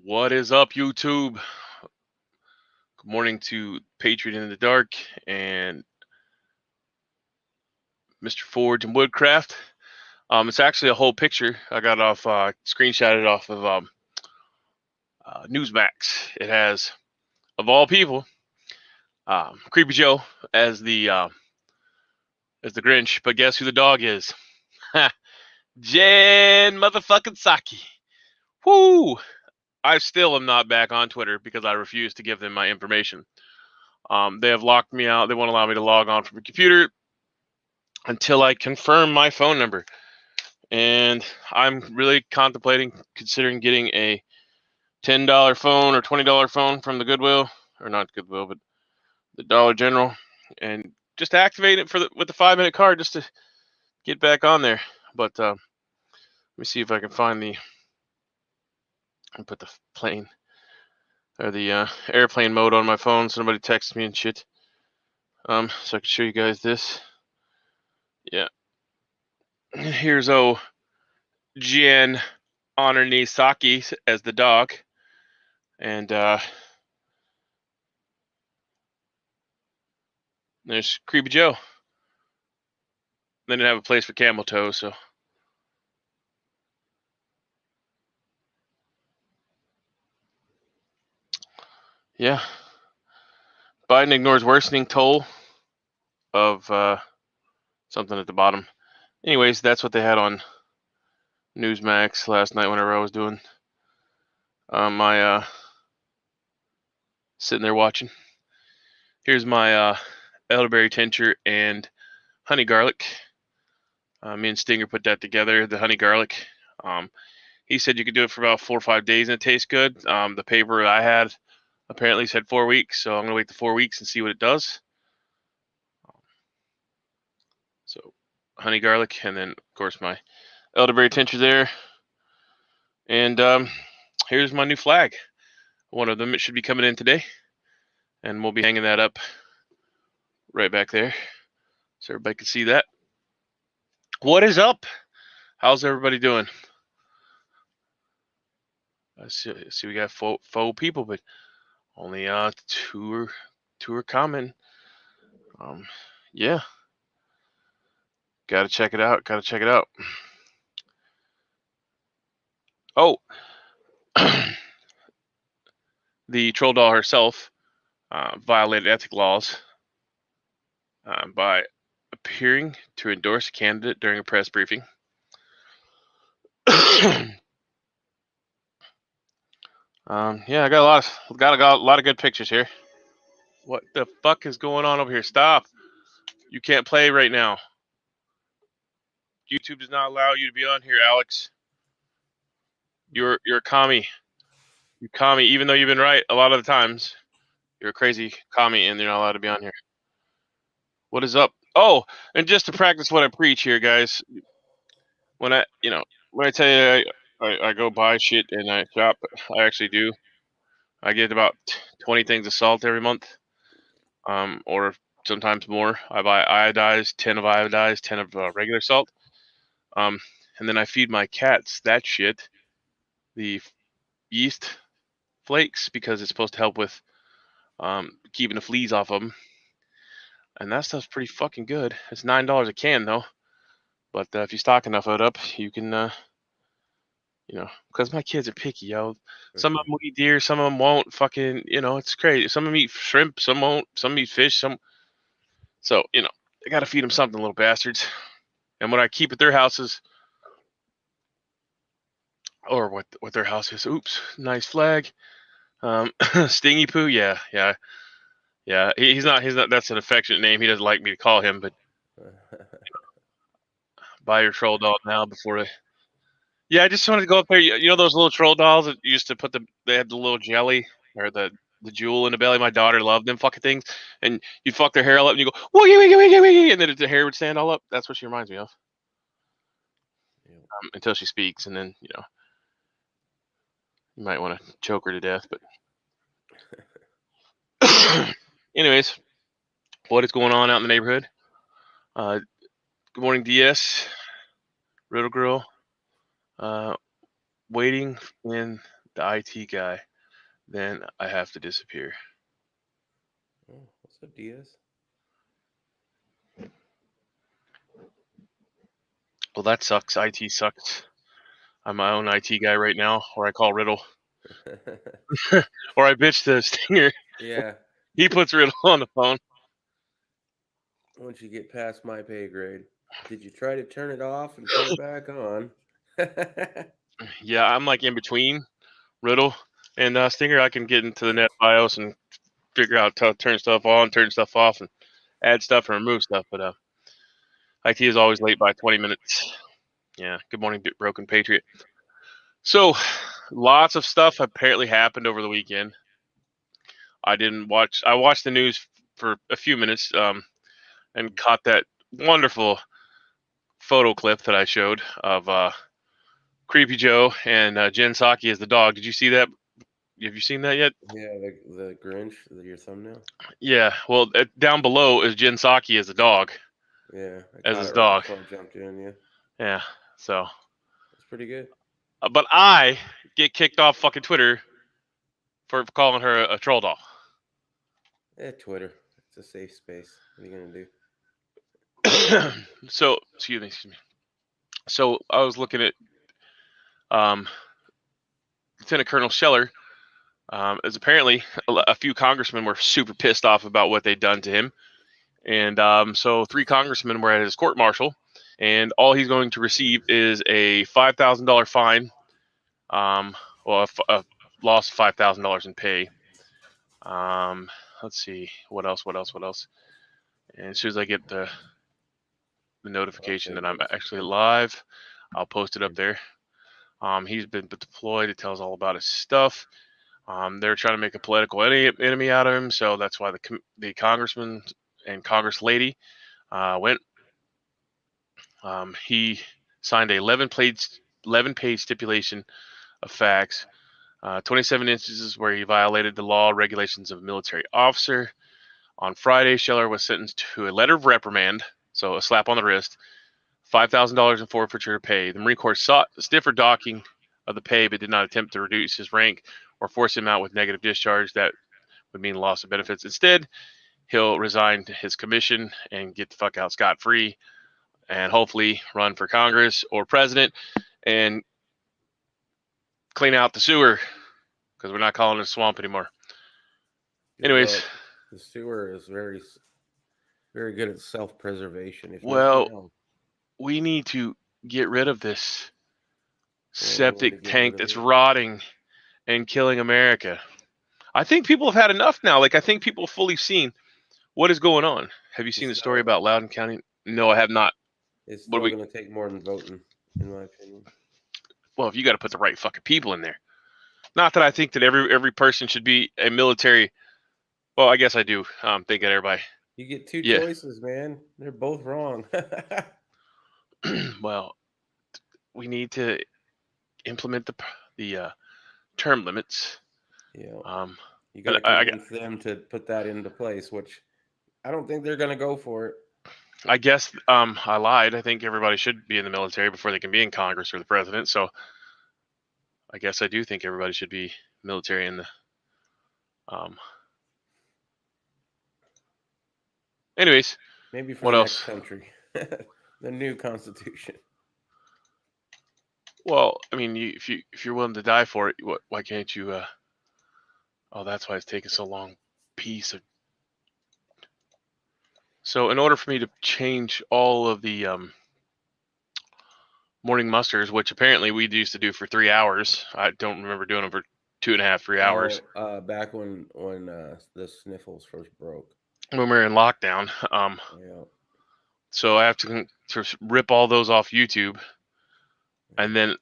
What is up, YouTube? Good morning to Patriot in the Dark and Mr. Forge and Woodcraft. It's actually a whole picture. I got off, screenshotted off of Newsmax. It has, of all people, Creepy Joe as the Grinch. But guess who the dog is? Jen motherfucking Psaki. Whoo! I still am not back on Twitter because I refuse to give them my information. They have locked me out. They won't allow me to log on from a computer until I confirm my phone number. And I'm really considering getting a $10 phone or $20 phone from the Goodwill, or not Goodwill, but the Dollar General, and just activate it with the 5-minute card just to get back on there. But let me see if I can find and put the plane or the airplane mode on my phone. Somebody texts me and shit. So I can show you guys this. Yeah. Here's Jen Honor Saki as the dog. And there's Creepy Joe. They didn't have a place for camel toe, so. Yeah. Biden ignores worsening toll of something at the bottom. Anyways, that's what they had on Newsmax last night whenever I was doing my sitting there watching. Here's my elderberry tincture and honey garlic. Me and Stinger put that together, the honey garlic. He said you could do it for about 4 or 5 days and it tastes good. The paper I had apparently said 4 weeks, so I'm gonna wait the 4 weeks and see what it does. So honey garlic, and then of course my elderberry tincture there. And here's my new flag. One of them, it should be coming in today, and we'll be hanging that up right back there so everybody can see that. What is up? How's everybody doing? I see we got faux people, but only two are coming. Yeah, gotta check it out. Oh, the troll doll herself violated ethic laws by appearing to endorse a candidate during a press briefing. Yeah, I got a lot of good pictures here. What the fuck is going on over here? Stop! You can't play right now. YouTube does not allow you to be on here, Alex. You're a commie. You commie, even though you've been right a lot of the times. You're a crazy commie, and you're not allowed to be on here. What is up? Oh, and just to practice what I preach here, guys. When I tell you I go buy shit and I shop, I actually do. I get about 20 things of salt every month, or sometimes more. I buy iodized, 10 of iodized, 10 of regular salt, and then I feed my cats that shit, the yeast flakes, because it's supposed to help with keeping the fleas off of them. And that stuff's pretty fucking good. It's $9 a can though, but if you stock enough of it up, you can, because my kids are picky, yo. Some of them will eat deer, some of them won't. Fucking, it's crazy. Some of them eat shrimp, some won't. Some eat fish, So, I gotta feed them something, little bastards. And what I keep at their houses, or what their house is. Oops, nice flag. Stingy Poo, yeah. He's not. That's an affectionate name. He doesn't like me to call him, but buy your troll doll now before they. Yeah, I just wanted to go up there. You know those little troll dolls that used to they had the little jelly or the jewel in the belly. My daughter loved them fucking things, and you fuck their hair all up, and you go wiggy wiggy wiggy wiggy, and then the hair would stand all up. That's what she reminds me of. Until she speaks, and then you might want to choke her to death. But anyways, what is going on out in the neighborhood? Good morning, DS, Riddle Girl. Waiting in the IT guy, then I have to disappear. Oh, what's up, Diaz? Well, that sucks. IT sucks. I'm my own IT guy right now, or I call Riddle, or I bitch to Stinger. Yeah. He puts Riddle on the phone. Once you get past my pay grade, did you try to turn it off and put it back on? Yeah, I'm like in between Riddle and Stinger. I can get into the net BIOS and figure out to turn stuff on, turn stuff off, and add stuff and remove stuff. But IT is always late by 20 minutes. Yeah. Good morning, Broken Patriot. So, lots of stuff apparently happened over the weekend. I didn't watch. I watched the news for a few minutes and caught that wonderful photo clip that I showed of Creepy Joe and Jen Psaki as the dog. Did you see that? Have you seen that yet? Yeah, the Grinch, your thumbnail. Yeah. Well, down below is Jen Psaki as the dog, Yeah, I as caught his it right dog. before I jumped in. Yeah, Yeah. So, it's pretty good. but I get kicked off fucking Twitter for calling her a troll doll. Twitter, it's a safe space. What are you gonna do? So, excuse me. So I was looking at um, Lieutenant Colonel Scheller. As apparently a few congressmen were super pissed off about what they'd done to him, and so 3 congressmen were at his court martial, and all he's going to receive is a $5,000 fine, well, a loss of $5,000 in pay. Let's see what else. And as soon as I get the notification that I'm actually live, I'll post it up there. He's been deployed. It tells all about his stuff. They're trying to make a political enemy out of him, so that's why the congressman and Congress lady went. He signed a 11-page stipulation of facts, 27 instances where he violated the law regulations of a military officer. On Friday, Scheller was sentenced to a letter of reprimand, so a slap on the wrist, $5,000 in forfeiture of pay. The Marine Corps sought stiffer docking of the pay, but did not attempt to reduce his rank or force him out with negative discharge. That would mean loss of benefits. Instead, he'll resign his commission and get the fuck out scot-free and hopefully run for Congress or president and clean out the sewer because we're not calling it a swamp anymore. Anyways. Well, the sewer is very, very good at self-preservation. If Well, nothing else, we need to get rid of this septic get rid tank of that's it. rotting and killing America. I think people have had enough now. Like, I think people have fully seen what is going on. Have you seen the story about Loudoun County? No, I have not. It's What do still we? going to take more than voting, in my opinion. Well, if you got to put the right fucking people in there. Not that I think that every person should be a military. Well, I guess I do think that everybody. You get 2 Yeah. choices, man. They're both wrong. Well, we need to implement the term limits. Yeah. You got to convince them to put that into place, which I don't think they're going to go for it. I guess I lied. I think everybody should be in the military before they can be in Congress or the president. So I guess I do think everybody should be military in the. Anyways, maybe for what the else? next country, the new constitution. Well, I mean, if you're willing to die for it, why can't you? Oh, that's why it's taking so long. Piece of. So in order for me to change all of the morning musters, which apparently we used to do for 3 hours, I don't remember doing them for 2.5, 3 hours. Back when the sniffles first broke. When we were in lockdown. Yeah. So I have to rip all those off YouTube, and then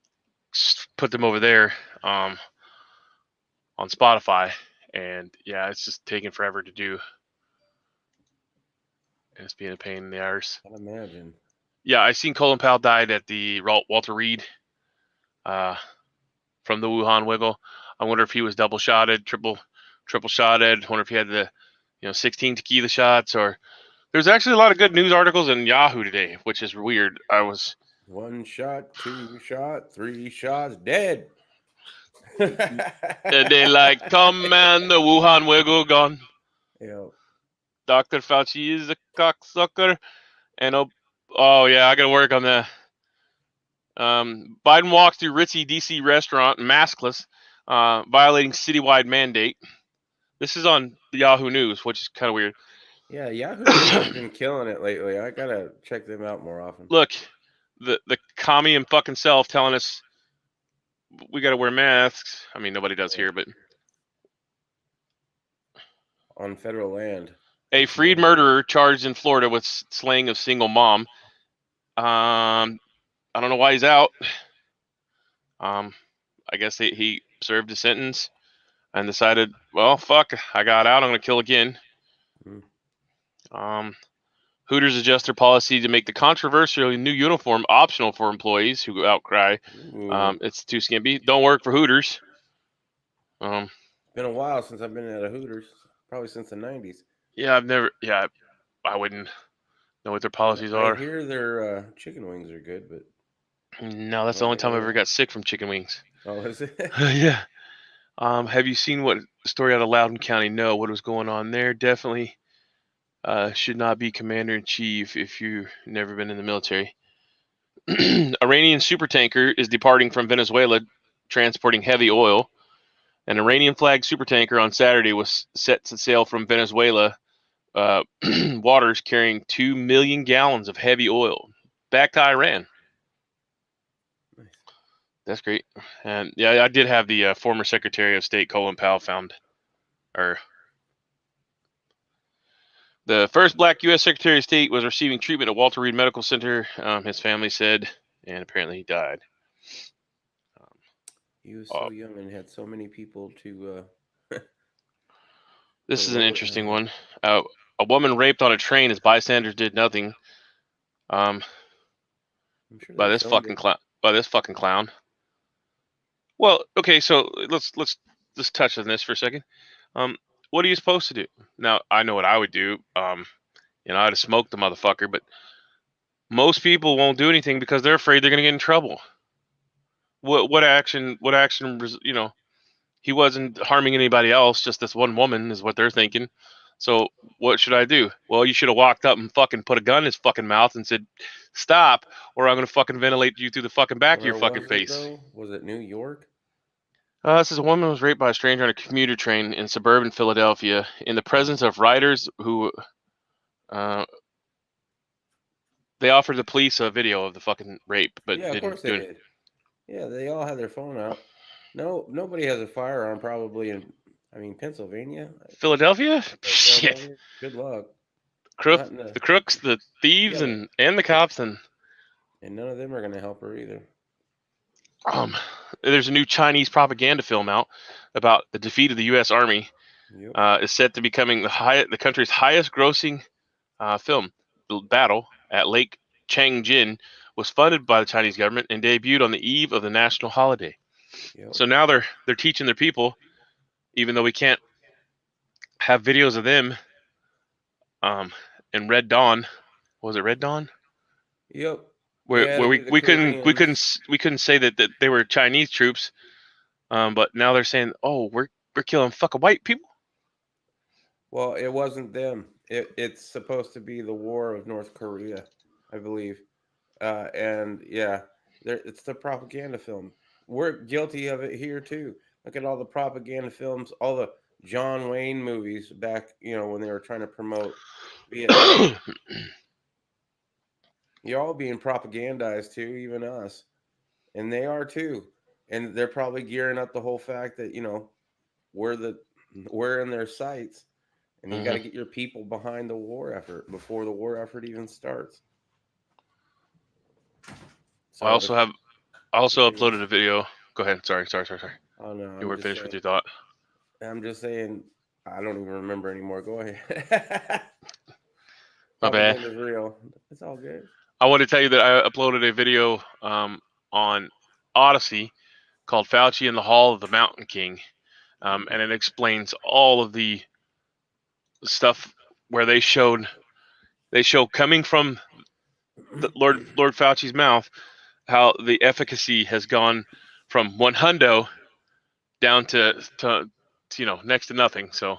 put them over there on Spotify. And yeah, it's just taking forever to do. And it's being a pain in the arse. I can imagine. Yeah, I seen Colin Powell died at the Walter Reed from the Wuhan Wiggle. I wonder if he was double shotted, triple shotted. I wonder if he had the 16 tequila shots. Or there's actually a lot of good news articles in Yahoo today, which is weird. I was 1 shot, 2 shot, 3 shots, dead. They like, come man, the Wuhan wiggle gone. Yeah. Dr. Fauci is a cocksucker. And oh yeah, I gotta work on that. Biden walks through ritzy DC restaurant maskless, violating citywide mandate. This is on Yahoo News, which is kind of weird. Yeah, Yahoo News has been killing it lately. I gotta check them out more often. Look, the commie and fucking self telling us we gotta wear masks. I mean, nobody does here, but on federal land. A freed murderer charged in Florida with slaying of single mom. I don't know why he's out. I guess he served his sentence and decided, well, fuck, I got out. I'm gonna kill again. Hooters adjust their policy to make the controversial new uniform optional for employees who outcry it's too skimpy. Don't work for Hooters. Been a while since I've been at a Hooters. Probably since the 90s. Yeah, I've never. Yeah, I wouldn't know what their policies are. I hear their chicken wings are good, but no, that's the only time I ever got sick from chicken wings. Oh, is it? Yeah. Have you seen what story out of Loudoun County? No, what was going on there? Definitely should not be commander in chief if you've never been in the military. Iranian supertanker is departing from Venezuela, transporting heavy oil. An Iranian flagged supertanker on Saturday was set to sail from Venezuela waters carrying 2 million gallons of heavy oil back to Iran. Nice. That's great. And yeah, I did have the former Secretary of State Colin Powell found, or the first black U.S. Secretary of State was receiving treatment at Walter Reed Medical Center, his family said, and apparently he died. He was so young and had so many people to... This is an interesting one. A woman raped on a train as bystanders did nothing. I'm sure by this fucking clown. Well, okay, so let's just touch on this for a second. What are you supposed to do? Now, I know what I would do. I'd have smoked the motherfucker, but most people won't do anything because they're afraid they're gonna get in trouble. What action? He wasn't harming anybody else, just this one woman is what they're thinking. So what should I do? Well, you should have walked up and fucking put a gun in his fucking mouth and said, stop, or I'm going to fucking ventilate you through the fucking back of your fucking face. Was it New York? This is a woman who was raped by a stranger on a commuter train in suburban Philadelphia in the presence of riders who they offered the police a video of the fucking rape, but didn't do it. Yeah, they all had their phone out. No, nobody has a firearm probably in, Pennsylvania. Philadelphia? Shit. Good luck. The crooks, the thieves, and the cops, and none of them are going to help her either. There's a new Chinese propaganda film out about the defeat of the U.S. Army. Yep. Is set to becoming the country's highest-grossing film. The battle at Lake Changjin was funded by the Chinese government and debuted on the eve of the national holiday. Yep. So now they're teaching their people, even though we can't have videos of them. In Red Dawn, was it Red Dawn? Yep. Where we couldn't say that they were Chinese troops, but now they're saying, oh, we're killing fucking white people. Well, it wasn't them. It's supposed to be the war of North Korea, I believe. And yeah, it's the propaganda film. We're guilty of it here too. Look at all the propaganda films, all the John Wayne movies back, when they were trying to promote Vietnam. You're all being propagandized too, even us. And they are too. And they're probably gearing up the whole fact that, we're in their sights. And you got to get your people behind the war effort before the war effort even starts. So I also uploaded a video. Go ahead. Sorry. Oh no. You weren't finished with your thought. I'm just saying, I don't even remember anymore. Go ahead. My bad. It's real. It's all good. I want to tell you that I uploaded a video on Odyssey called Fauci in the Hall of the Mountain King. And it explains all of the stuff where they show coming from the Lord Fauci's mouth how the efficacy has gone from 100 down to next to nothing. So,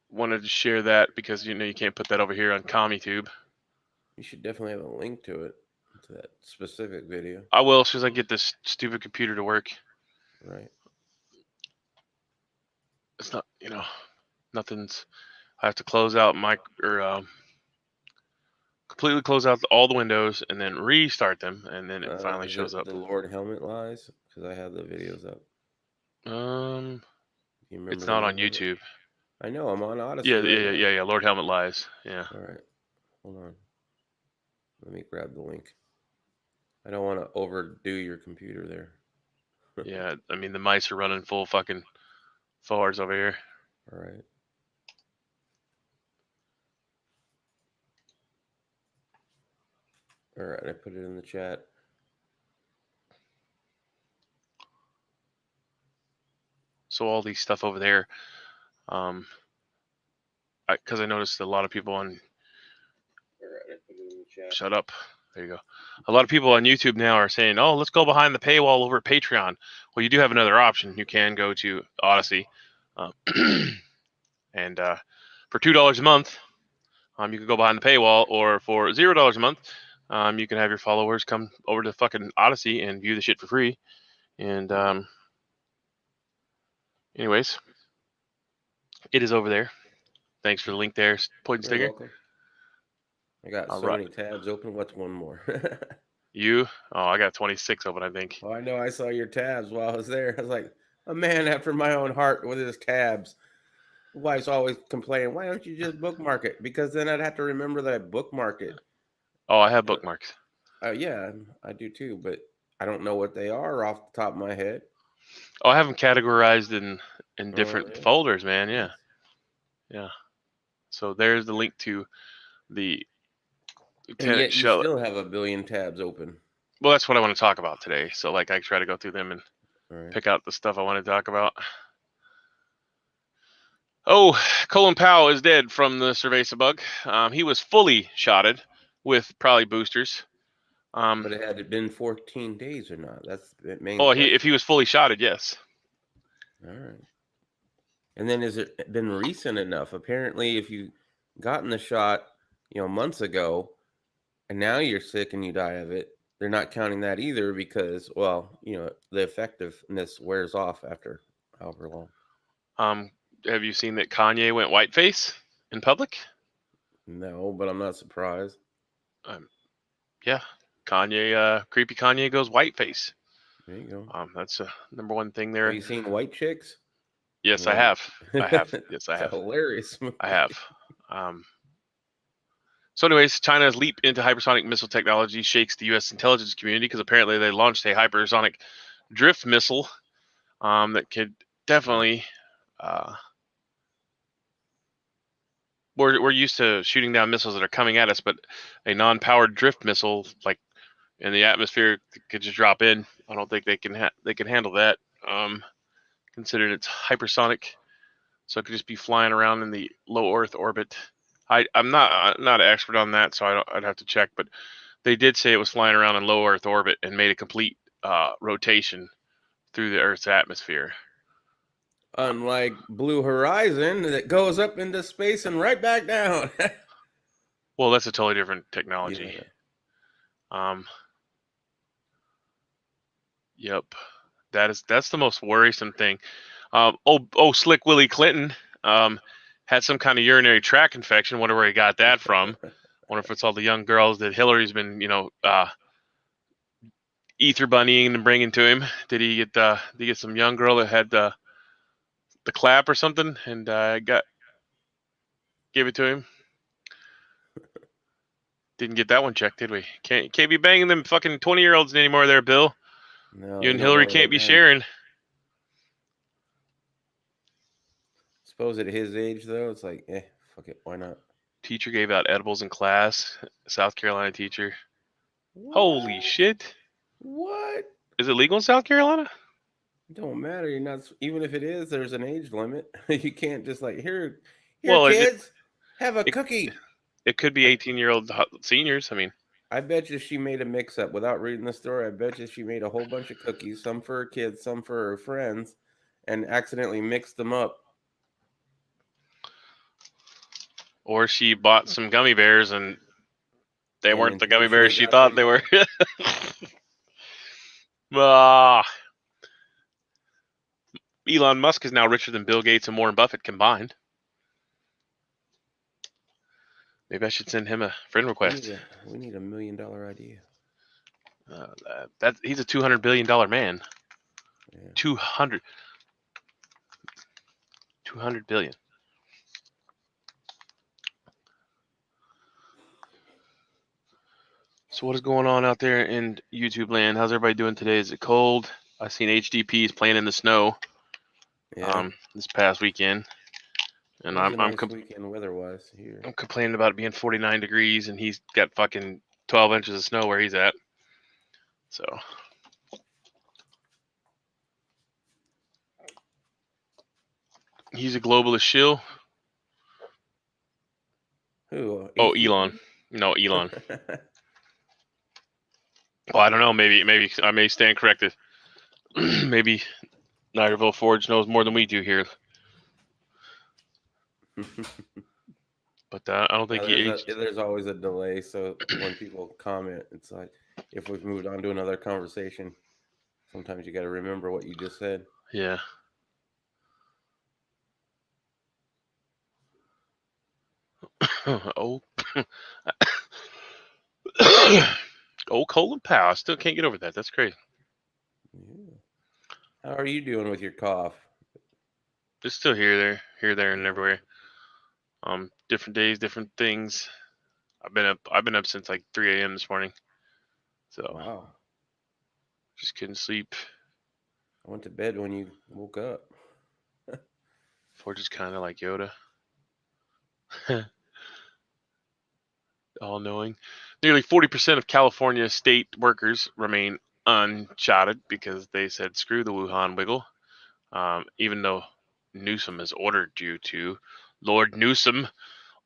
wanted to share that because you can't put that over here on CommieTube. You should definitely have a link to it, to that specific video. I will as soon as I get this stupid computer to work. Right. It's not, nothing's. I have to close out completely close out all the windows and then restart them, and then it finally shows up. The Lord Helmet Lies, because I have the videos up. You remember it's the not on name of it? YouTube. I know, I'm on Odyssey. Yeah. Lord Helmet Lies. Yeah. All right, hold on. Let me grab the link. I don't want to overdo your computer there. Yeah, I mean the mice are running full fucking forwards over here. All right. All right, I put it in the chat. So all these stuff over there, because I noticed a lot of people on. All right, I put it in the chat. Shut up. There you go. A lot of people on YouTube now are saying, "Oh, let's go behind the paywall over at Patreon." Well, you do have another option. You can go to Odyssey, and for $2 a month, you can go behind the paywall, or for $0 a month, you can have your followers come over to fucking Odyssey and view the shit for free. And anyways, it is over there. Thanks for the link there, Point and Stinger. You're welcome. I got so many tabs open. What's one more? You? Oh, I got 26 open, I think. Oh, I know. I saw your tabs while I was there. I was like, a man after my own heart with his tabs. Wife's always complaining, why don't you just bookmark it? Because then I'd have to remember that I bookmark it. Oh, I have bookmarks. Yeah, I do too, but I don't know what they are off the top of my head. Oh, I have them categorized in different folders, man. Yeah. So there's the link to the. And yet you still have a billion tabs open. Well, that's what I want to talk about today. So, I try to go through them and pick out the stuff I want to talk about. Oh, Colin Powell is dead from the cerveza bug. He was fully shotted with probably boosters. But it had been 14 days or not? That's the main. Oh, if he was fully shotted, yes. All right. And then has it been recent enough? Apparently, if you gotten the shot, months ago, and now you're sick and you die of it, they're not counting that either because, well, the effectiveness wears off after however long. Have you seen that Kanye went whiteface in public? No, but I'm not surprised. Yeah, Kanye, creepy Kanye goes whiteface. There you go. That's a number one thing there. Have you seen White Chicks? Yes, I have. Yes, I have. Hilarious movie. I have. So anyways, China's leap into hypersonic missile technology shakes the U.S. intelligence community because apparently they launched a hypersonic drift missile that could definitely. We're used to shooting down missiles that are coming at us, but a non-powered drift missile, like in the atmosphere, could just drop in. I don't think they can handle that. Considered it's hypersonic, so it could just be flying around in the low Earth orbit. I'm not an expert on that, so I'd have to check. But they did say it was flying around in low Earth orbit and made a complete rotation through the Earth's atmosphere. Unlike Blue Horizon, that goes up into space and right back down. Well, that's a totally different technology. Yeah. Yep. That's the most worrisome thing. Slick Willie Clinton had some kind of urinary tract infection. Wonder where he got that from. Wonder if it's all the young girls that Hillary's been, ether bunnying and bringing to him. Did he get some young girl that had the clap or something and gave it to him? Didn't get that one checked, did we? Can't be banging them fucking 20-year-olds anymore there, Bill. No, you and Hillary can't be sharing. Suppose at his age, though, it's like, fuck it, why not? Teacher gave out edibles in class. South Carolina teacher. What? Holy shit. What? Is it legal in South Carolina? It don't matter. You're not. Even if it is, there's an age limit. You can't just like, here well, kids, have a cookie. It could be 18-year-old seniors. I mean, I bet you she made a mix-up without reading the story. I bet you she made a whole bunch of cookies, some for her kids, some for her friends, and accidentally mixed them up. Or she bought some gummy bears and they weren't the gummy bears intentionally she got thought them. they were. Ah, Elon Musk is now richer than Bill Gates and Warren Buffett combined. Maybe I should send him a friend request. We need $1 million idea. He's a $200 billion man. Yeah. 200 billion. So what is going on out there in YouTube land? How's everybody doing today? Is it cold? I seen HDPs playing in the snow. Yeah. This past weekend, and It was a nice weekend weather-wise here. I'm complaining about it being 49 degrees, and he's got fucking 12 inches of snow where he's at. So he's a globalist shill. Who? Oh, Elon. No, Elon. Well, I don't know. Maybe I may stand corrected. Maybe Nigerville Forge knows more than we do here. But I don't think there's always a delay. So when people comment, it's like if we've moved on to another conversation, sometimes you got to remember what you just said. Yeah. Oh. Oh, Colin Powell. I still can't get over that. That's crazy. Yeah. How are you doing with your cough? Just still here, there, and everywhere. Different days, different things. I've been up since like 3 a.m. this morning. So wow. Just couldn't sleep. I went to bed when you woke up. Forge is kind of like Yoda. All knowing. Nearly 40% of California state workers remain uncharted because they said screw the Wuhan wiggle. Even though Newsom has ordered you to, Lord Newsom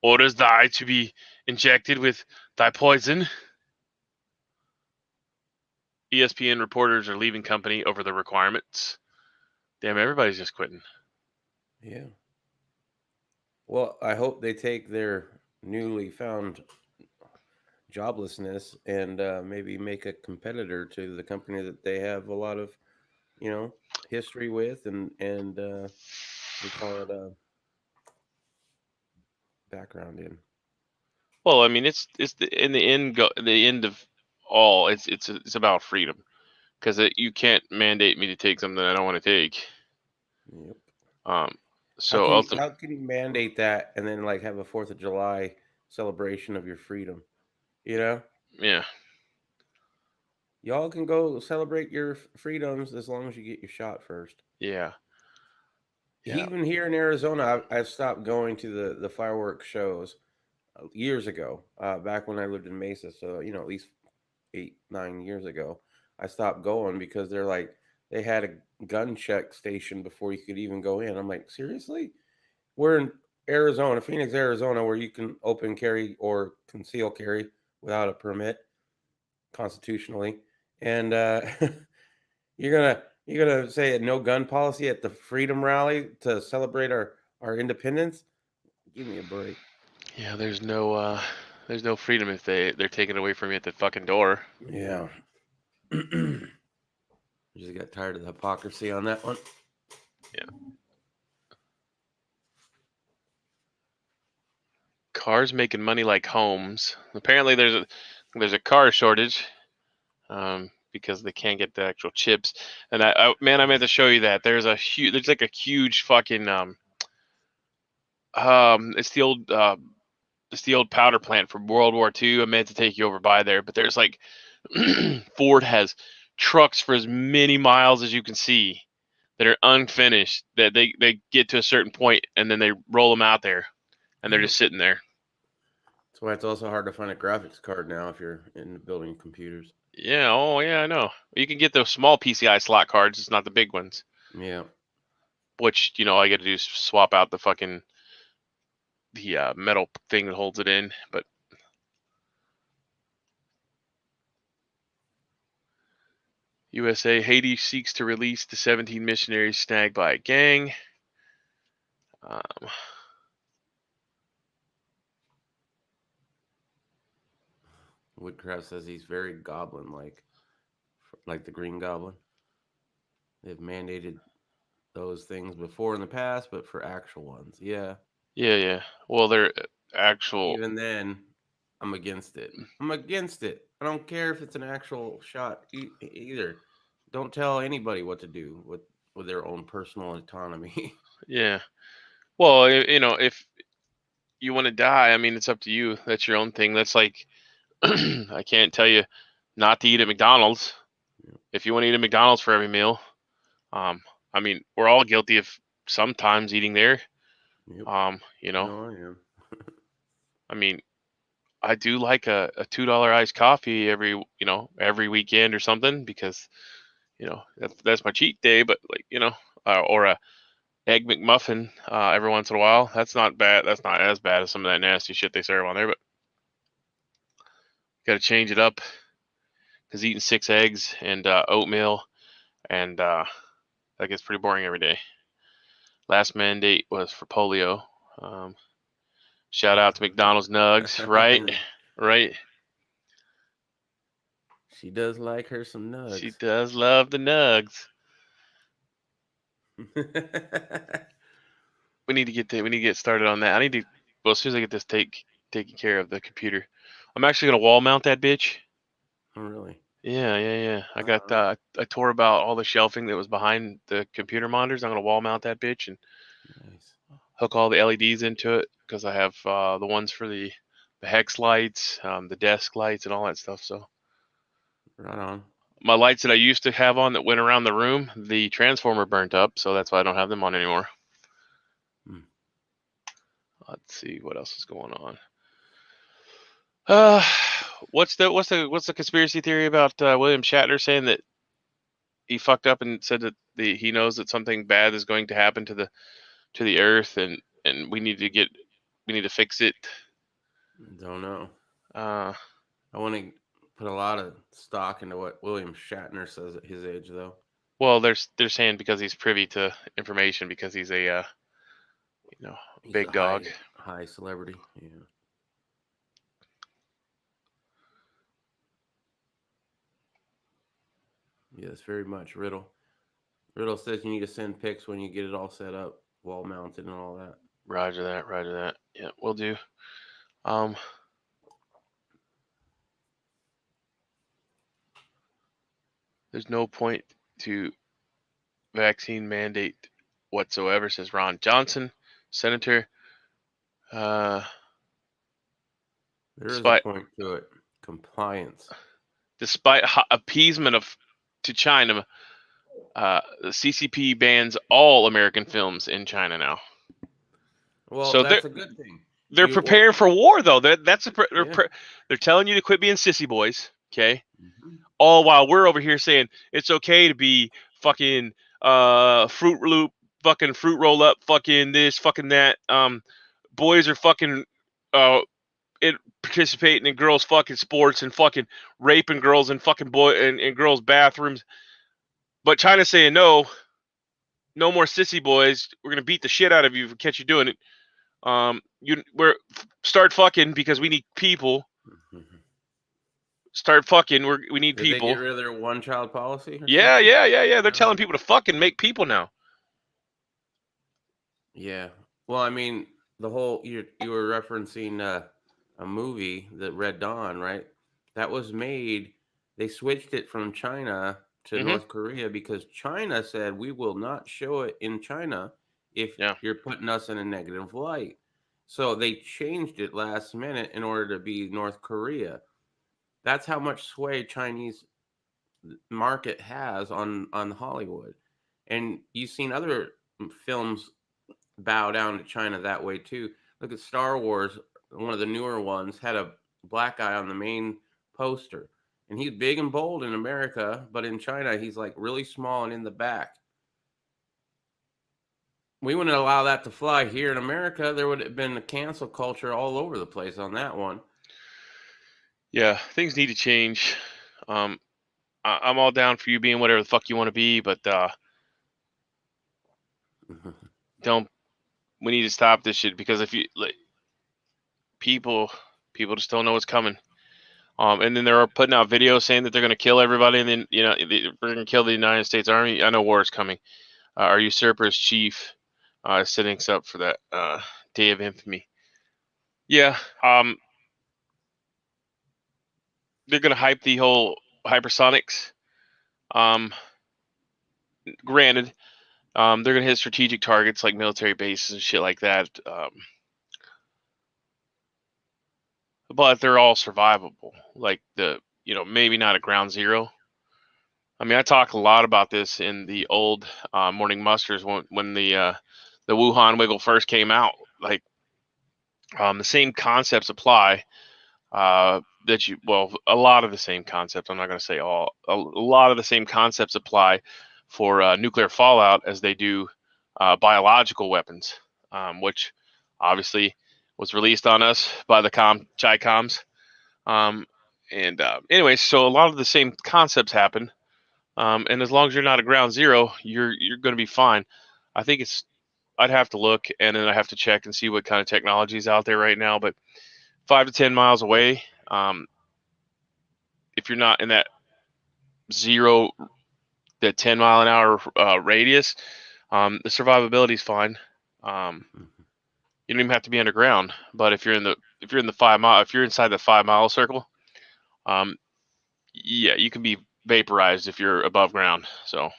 orders thy to be injected with thy poison. ESPN reporters are leaving company over the requirements. Damn, everybody's just quitting. Yeah. Well, I hope they take their newly found joblessness and maybe make a competitor to the company that they have a lot of, history with and we call it a background in. Well, I mean, it's in the end of all, it's about freedom, because you can't mandate me to take something I don't want to take. Yep. So how can you mandate that and then like have a 4th of July celebration of your freedom? Yeah. Y'all can go celebrate your freedoms as long as you get your shot first. Yeah. Even here in Arizona, I've stopped going to the fireworks shows years ago. Back when I lived in Mesa, so at least 8-9 years ago, I stopped going because they had a gun check station before you could even go in. I'm like, seriously? We're in Arizona, Phoenix, Arizona, where you can open carry or conceal carry without a permit constitutionally, and you're gonna say a no gun policy at the Freedom Rally to celebrate our independence? Give me a break. Yeah, there's no freedom if they're taking it away from you at the fucking door. Yeah. Just got tired of the hypocrisy on that one. Yeah. Cars making money like homes. Apparently, there's a car shortage, because they can't get the actual chips. And I meant to show you that there's like a huge fucking it's the old powder plant from World War II. I meant to take you over by there, but there's like Ford has trucks for as many miles as you can see that are unfinished, that they get to a certain point and then they roll them out there and they're just sitting there. That's why it's also hard to find a graphics card now if you're in building computers. Yeah, oh yeah, I know. You can get those small PCI slot cards, it's not the big ones. Yeah. Which, all you got to do is swap out the metal thing that holds it in. But USA, Haiti seeks to release the 17 missionaries snagged by a gang. Woodcraft says he's very goblin-like the Green Goblin. They've mandated those things before in the past, but for actual ones, yeah. Yeah. Well, they're actual. Even then, I'm against it. I don't care if it's an actual shot either. Don't tell anybody what to do with their own personal autonomy. Yeah. Well, if you want to die, I mean, it's up to you. That's your own thing. That's like, I can't tell you not to eat at McDonald's. Yeah. If you want to eat at McDonald's for every meal, I mean, we're all guilty of sometimes eating there. Yep. No, I am. I mean, I do like a $2 iced coffee every weekend or something because, that's my cheat day. But or a egg McMuffin every once in a while. That's not bad. That's not as bad as some of that nasty shit they serve on there. But got to change it up because eating 6 eggs and oatmeal and that gets pretty boring every day. Last mandate was for polio. Shout out to McDonald's Nugs, right? Right. She does like her some nugs. She does love the Nugs. We need to get started on that. As soon as I get this taken care of, the computer, I'm actually gonna wall mount that bitch. Oh, really? Yeah. I tore about all the shelving that was behind the computer monitors. I'm gonna wall mount that bitch and Nice. hook all the LEDs into it because I have the ones for the hex lights, the desk lights, and all that stuff. So Right on. my lights that I used to have on that went around the room, the transformer burnt up, so that's why I don't have them on anymore. Let's see what else is going on. What's the conspiracy theory about William Shatner saying that he fucked up and said that he knows that something bad is going to happen to the Earth and we need to fix it. Don't know. I want to put a lot of stock into what William Shatner says at his age, though. Well, they're saying because he's privy to information because he's a He's big a dog, high celebrity. Yeah. Yes, very much. Riddle says you need to send pics when you get it all set up, wall mounted and all that. Roger that. Yeah, we'll do. There's no point to vaccine mandate whatsoever, says Ron Johnson, Senator. There is a point to it. Compliance. Despite appeasement to China, the CCP bans all American films in China now. Well, so that's a good thing. They're preparing for war, though. They're telling you to quit being sissy boys, okay? Mm-hmm. All while we're over here saying it's okay to be fucking Fruit Loop, fucking fruit roll up, fucking this, fucking that. Boys are fucking participating in girls' fucking sports and fucking raping girls in fucking in girls' bathrooms. But China's saying no more sissy boys. We're gonna beat the shit out of you if we catch you doing it. We're start fucking because we need people. Start fucking. We need people. Did they get rid of their one-child policy? Yeah. They're telling people to fucking make people now. Yeah. Well, I mean, the whole you were referencing a movie, the Red Dawn, right? That was made. They switched it from China to North Korea because China said we will not show it in China if you're putting us in a negative light. So they changed it last minute in order to be North Korea. That's how much sway Chinese market has on Hollywood. And you've seen other films bow down to China that way too. Look at Star Wars, one of the newer ones, had a black guy on the main poster. And he's big and bold in America, but in China, he's like really small and in the back. We wouldn't allow that to fly here in America. There would have been a cancel culture all over the place on that one. Yeah, things need to change. I'm all down for you being whatever the fuck you want to be, but don't. We need to stop this shit because if you like, people just don't know what's coming. And then they're putting out videos saying that they're going to kill everybody, and then we're going to kill the United States Army. I know war is coming. Our usurper's chief is setting us up for that day of infamy. Yeah. They're going to hype the whole hypersonics. Granted, they're going to hit strategic targets like military bases and shit like that. But they're all survivable. Like maybe not a ground zero. I mean, I talk a lot about this in the old morning musters when the Wuhan wiggle first came out. Like, the same concepts apply. A lot of the same concepts. I'm not going to say all. A lot of the same concepts apply for nuclear fallout as they do biological weapons, which obviously was released on us by the Chi-Coms. Anyway, so a lot of the same concepts happen. And as long as you're not at ground zero, you're going to be fine. I think I'd have to look, and then I have to check and see what kind of technology is out there right now. But 5 to 10 miles away, if you're not in that 10 mile an hour radius, the survivability is fine. You don't even have to be underground. But if you're in the 5 mile, if you're inside the 5 mile circle, yeah, you can be vaporized if you're above ground. So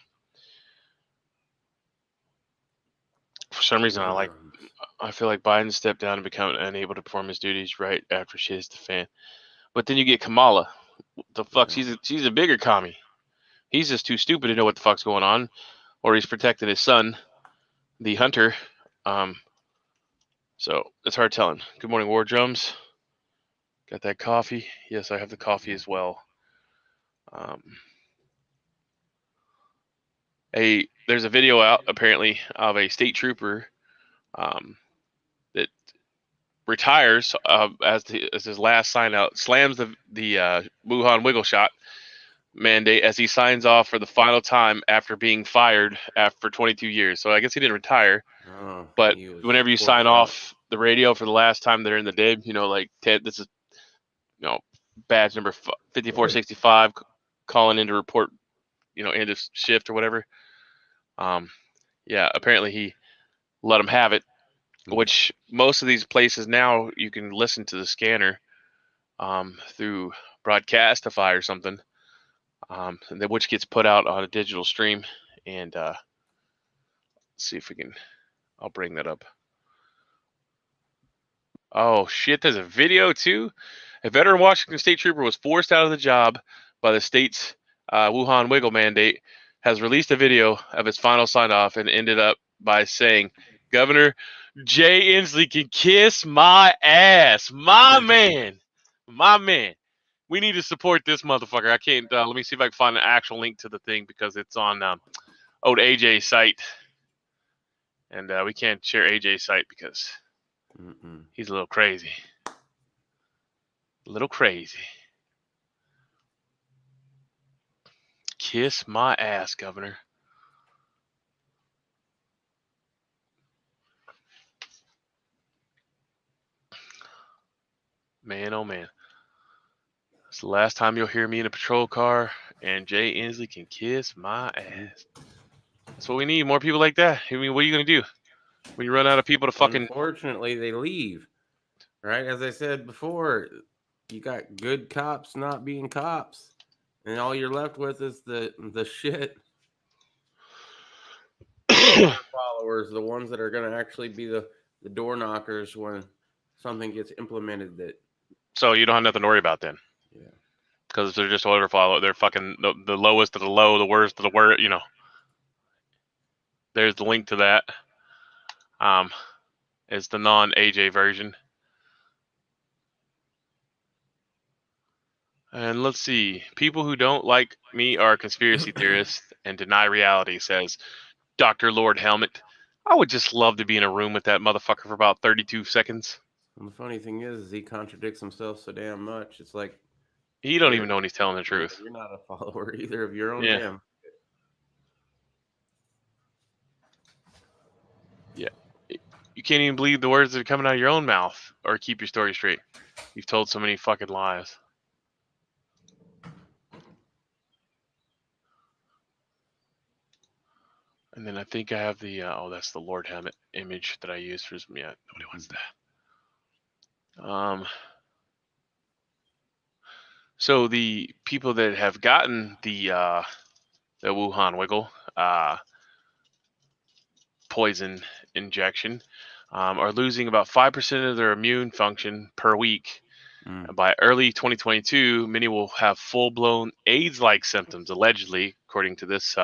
for some reason, I feel like Biden stepped down and become unable to perform his duties right after shit hits the fan. But then you get Kamala. The fuck, she's a bigger commie. He's just too stupid to know what the fuck's going on, or he's protecting his son, the hunter. So it's hard telling. Good morning, War Drums. Got that coffee? Yes, I have the coffee as well. There's a video out apparently of a state trooper that retires as his last sign out, slams the Wuhan wiggle shot mandate as he signs off for the final time after being fired for 22 years. So I guess he didn't retire, but whenever you sign off the radio for the last time they're in the DIB, like Ted, this is badge number 5465, calling in to report end of shift or whatever. Yeah, apparently he let him have it, which most of these places now you can listen to the scanner through Broadcastify or something, which gets put out on a digital stream. And let's see if we can. I'll bring that up. Oh shit! There's a video too. A veteran Washington state trooper was forced out of the job by the state's Wuhan wiggle mandate. Has released a video of his final sign off and ended up by saying, "Governor Jay Inslee can kiss my ass, my man, my man." We need to support this motherfucker. I can't. Let me see if I can find an actual link to the thing because it's on old AJ's site, and we can't share AJ's site because he's a little crazy. A little crazy. Kiss my ass, Governor. Man, oh man. It's the last time you'll hear me in a patrol car, and Jay Inslee can kiss my ass. That's what we need. More people like that. I mean, what are you going to do when you run out of people to fucking... Unfortunately, they leave. Right? As I said before, you got good cops not being cops. And all you're left with is the shit. Followers, the ones that are going to actually be the door knockers when something gets implemented. So you don't have nothing to worry about then. Yeah. Because they're just order follow. They're fucking the lowest of the low, the worst of the worst. There's the link to that. It's the non-AJ version. And let's see. People who don't like me are conspiracy theorists and deny reality, says Dr. Lord Helmet. I would just love to be in a room with that motherfucker for about 32 seconds. And the funny thing is he contradicts himself so damn much. It's like He don't even know when he's telling the truth. You're not a follower either of your own Yeah. damn. Yeah. You can't even believe the words that are coming out of your own mouth or keep your story straight. You've told so many fucking lies. And then I think I have the that's the Lord Helmet image that I used for nobody wants that. So the people that have gotten the Wuhan wiggle poison injection are losing about 5% of their immune function per week. And by early 2022, many will have full-blown AIDS-like symptoms, allegedly, according to this.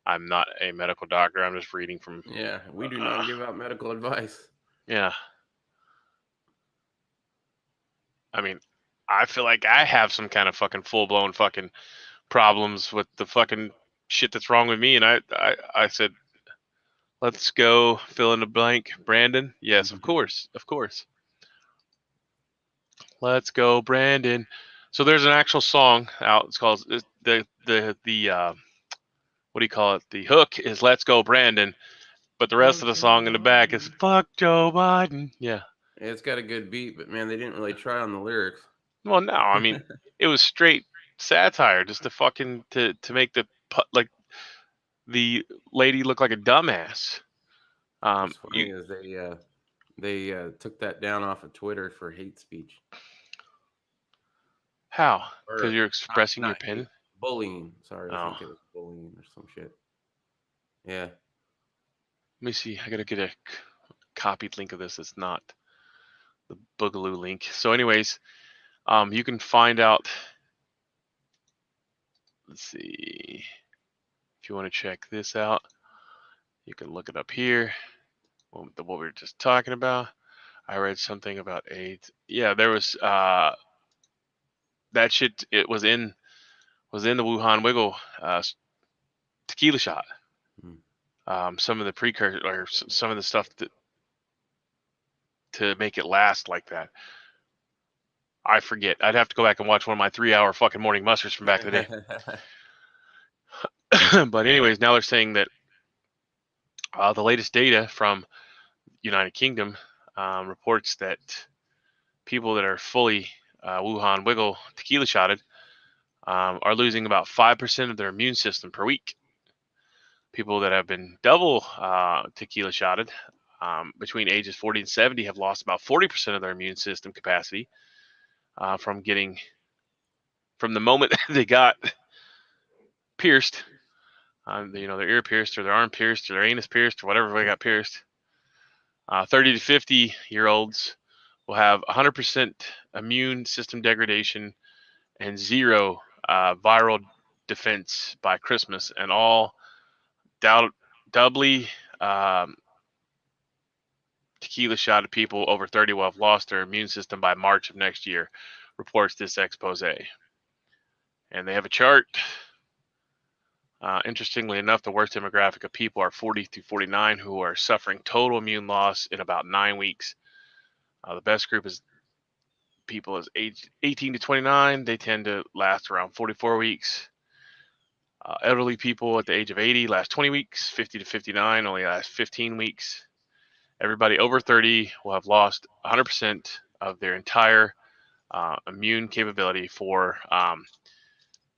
I'm not a medical doctor. I'm just reading from. Yeah, we do not give out medical advice. Yeah. I mean, I feel like I have some kind of fucking full-blown fucking problems with the fucking shit that's wrong with me, and I said, let's go fill in the blank. Brandon? Yes, of course. Let's go, Brandon. So there's an actual song out. It's called the what do you call it? The hook is "Let's Go, Brandon," but the rest of the song in the back is "Fuck Joe Biden." Yeah. It's got a good beat, but man, they didn't really try on the lyrics. Well, no, I mean, it was straight satire, just to fucking to make like the lady look like a dumbass. What's funny is they took that down off of Twitter for hate speech. How? Because you're expressing your opinion? Bullying. Sorry, I think it was bullying or some shit. Yeah. Let me see. I gotta get a copied link of this. It's not the Boogaloo link. So, anyways, you can find out. Let's see. If you want to check this out, you can look it up here. What we were just talking about. I read something about AIDS. Yeah, there was that shit. It was in the Wuhan Wiggle tequila shot. Some of the precursor or some of the stuff to make it last like that. I forget. I'd have to go back and watch one of my 3-hour fucking morning musters from back in the day. But anyways, now they're saying that the latest data from United Kingdom reports that people that are fully Wuhan Wiggle tequila shotted are losing about 5% of their immune system per week. People that have been double tequila shotted between ages 40 and 70 have lost about 40% of their immune system capacity from the moment they got pierced, their ear pierced or their arm pierced or their anus pierced or whatever they got pierced. 30 to 50-year-olds will have 100% immune system degradation and zero viral defense by Christmas, and all doubly tequila shotted people over 30 will have lost their immune system by March of next year, reports this expose. And they have a chart. Interestingly enough, the worst demographic of people are 40 through 49 who are suffering total immune loss in about 9 weeks. The best group is people as age 18 to 29. They tend to last around 44 weeks. Elderly people at the age of 80 last 20 weeks. 50 to 59 only last 15 weeks. Everybody over 30 will have lost 100% of their entire immune capability for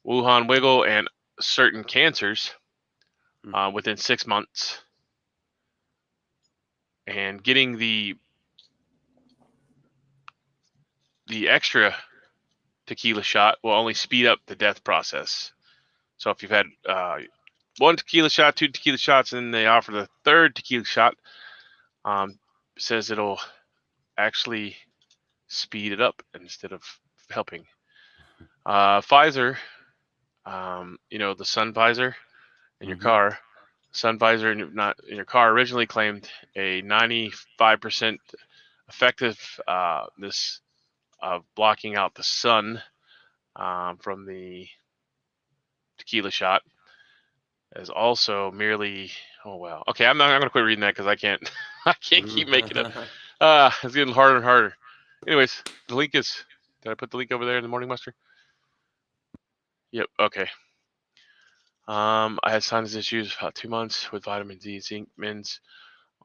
Wuhan Wiggle and certain cancers within 6 months. And getting the extra tequila shot will only speed up the death process. So if you've had 1 tequila shot, 2 tequila shots, and they offer the 3rd tequila shot, says it'll actually speed it up instead of helping. Pfizer, the sun visor in your car, sun visor in your car originally claimed a 95% effectiveness of blocking out the sun from the tequila shot, as also merely okay, I'm gonna quit reading that because I can't keep making it. It's getting harder and harder. Anyways, the link is, did I put the link over there in the morning muster? Yep. Okay. I had sinus issues for about 2 months with vitamin D, zinc, mints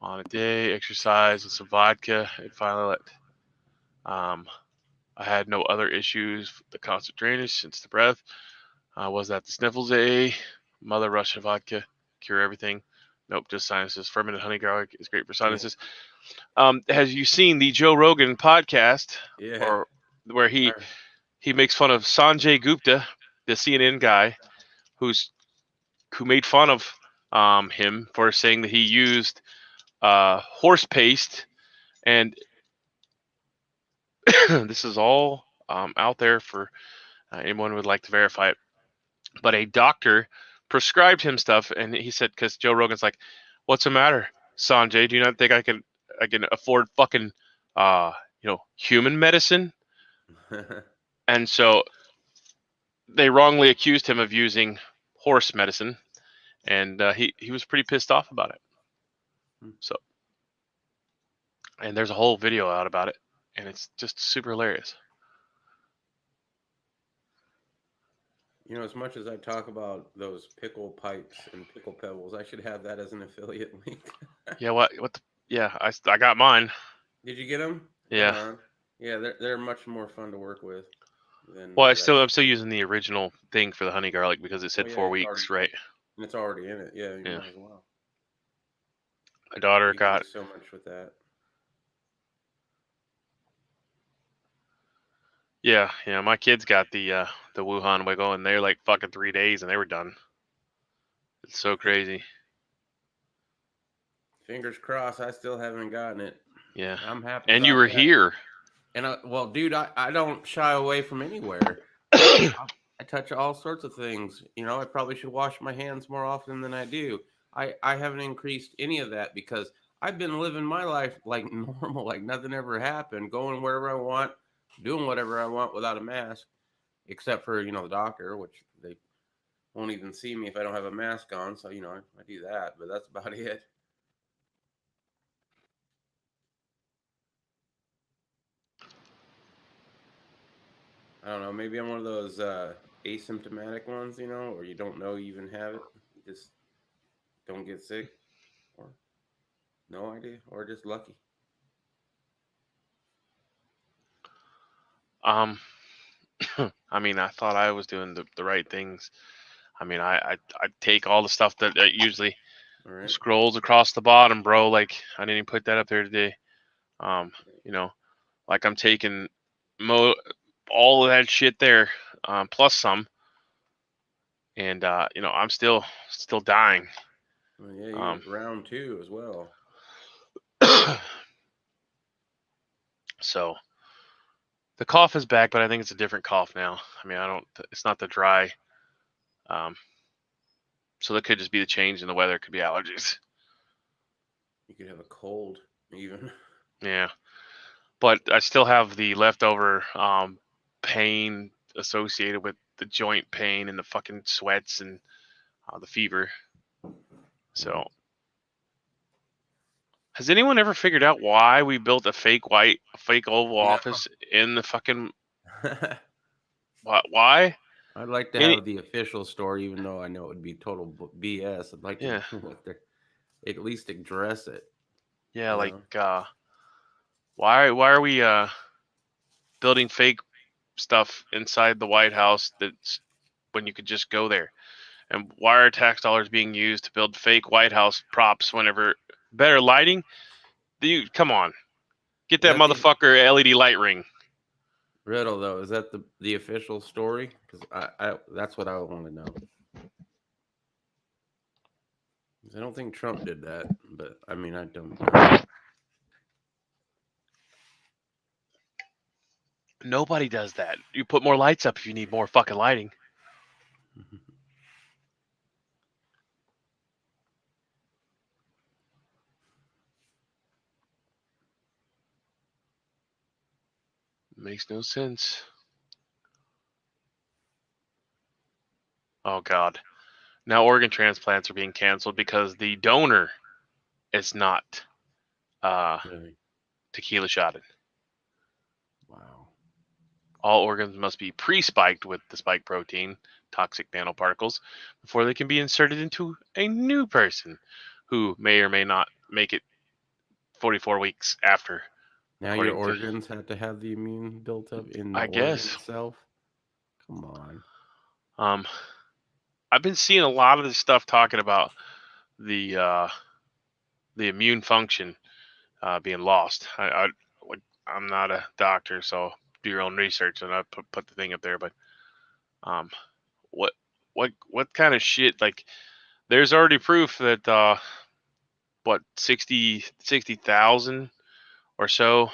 on a day, exercise, and some vodka. It finally let. I had no other issues. The constant drainage since the breath. Was that the sniffles? Mother Russia vodka cure everything? Nope, just sinuses. Fermented honey garlic is great for sinuses. Have you seen the Joe Rogan podcast, Yeah. or where he makes fun of Sanjay Gupta, the CNN guy, who made fun of him for saying that he used horse paste, and this is all out there for anyone who would like to verify it. But a doctor prescribed him stuff, and he said, because Joe Rogan's like, "What's the matter, Sanjay? Do you not think I can afford fucking human medicine?" And so they wrongly accused him of using horse medicine, and he was pretty pissed off about it. So, and there's a whole video out about it, and it's just super hilarious. You know, as much as I talk about those pickle pipes and pickle pebbles, I should have that as an affiliate link. Yeah, yeah, I got mine. Did you get them? Yeah. Right on. Yeah, they're much more fun to work with than Well, that. I'm still using the original thing for the honey garlic because it said 4 weeks, right? It's already in it. Yeah, you Yeah. might as well. My daughter You can got do so much with that. Yeah, my kids got the Wuhan wiggle, and they're like fucking 3 days, and they were done. It's so crazy. Fingers crossed. I still haven't gotten it. Yeah, I'm happy. and about you were that. here. And well, dude, I don't shy away from anywhere. I touch all sorts of things. You know, I probably should wash my hands more often than I do. I haven't increased any of that because I've been living my life like normal, like nothing ever happened, going wherever I want, doing whatever I want without a mask, except for, you know, the doctor, which they won't even see me if I don't have a mask on. So, you know, I do that, but that's about it. I don't know. Maybe I'm one of those asymptomatic ones, you know, or you don't know you even have it. You just don't get sick, or no idea, or just lucky. I mean, I thought I was doing the right things. I mean, I take all the stuff that usually scrolls across the bottom, bro. Like I didn't even put that up there today. You know, like I'm taking all of that shit there, plus some, and I'm still dying. Well, yeah, you're round 2 as well. So the cough is back, but I think it's a different cough now. I mean, it's not the dry. So that could just be the change in the weather. It could be allergies. You could have a cold, even. Yeah, but I still have the leftover pain associated with the joint pain and the fucking sweats and the fever. So, has anyone ever figured out why we built a fake oval office in the fucking? Why? I'd like to have the official story, even though I know it would be total BS. I'd like to know at least address it. Yeah, like why are we building fake stuff inside the White House that's when you could just go there? And why are tax dollars being used to build fake White House props whenever better lighting? Come on, get that motherfucker LED light ring. Riddle though, is that the official story? Because I that's what I want to know. I don't think Trump did that, but I mean I don't know. Nobody does that. You put more lights up if you need more fucking lighting. Makes no sense. Oh God. Now organ transplants are being canceled because the donor is not tequila shotted. Wow. All organs must be pre-spiked with the spike protein, toxic nanoparticles, before they can be inserted into a new person who may or may not make it 44 weeks after. Now your organs have to have the immune built up in the I organ guess. itself. Come on. I've been seeing a lot of this stuff talking about the immune function being lost. I'm not a doctor, so do your own research, and I put the thing up there. But what kind of shit? Like, there's already proof that 60,000 or so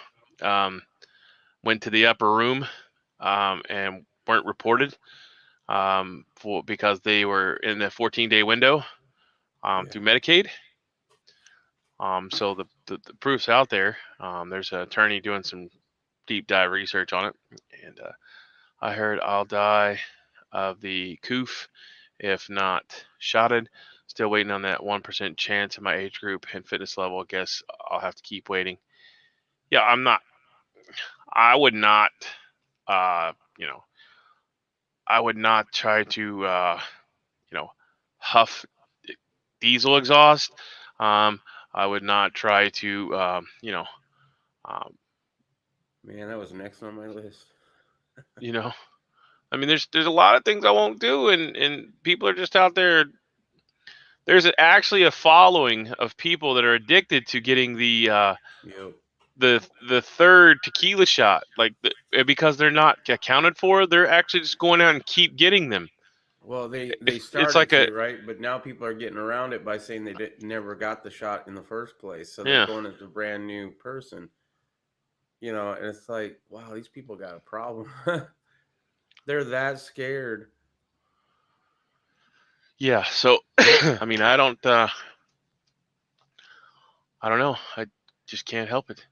went to the upper room and weren't reported because they were in the 14-day window through Medicaid. So the proof's out there. There's an attorney doing some deep dive research on it, and I heard I'll die of the coof if not shotted. Still waiting on that 1% chance in my age group and fitness level. Guess I'll have to keep waiting. Yeah, I would not, I would not try to, huff diesel exhaust. I would not try to, man, that was next on my list. I mean, there's a lot of things I won't do, and people are just out there. There's actually a following of people that are addicted to getting the third tequila shot, because they're not accounted for. They're actually just going out and keep getting them. Well, they started right, but now people are getting around it by saying they never got the shot in the first place, so they're going as a brand new person. And it's like, wow, these people got a problem. They're that scared. Yeah. So, I mean, I don't know. I just can't help it.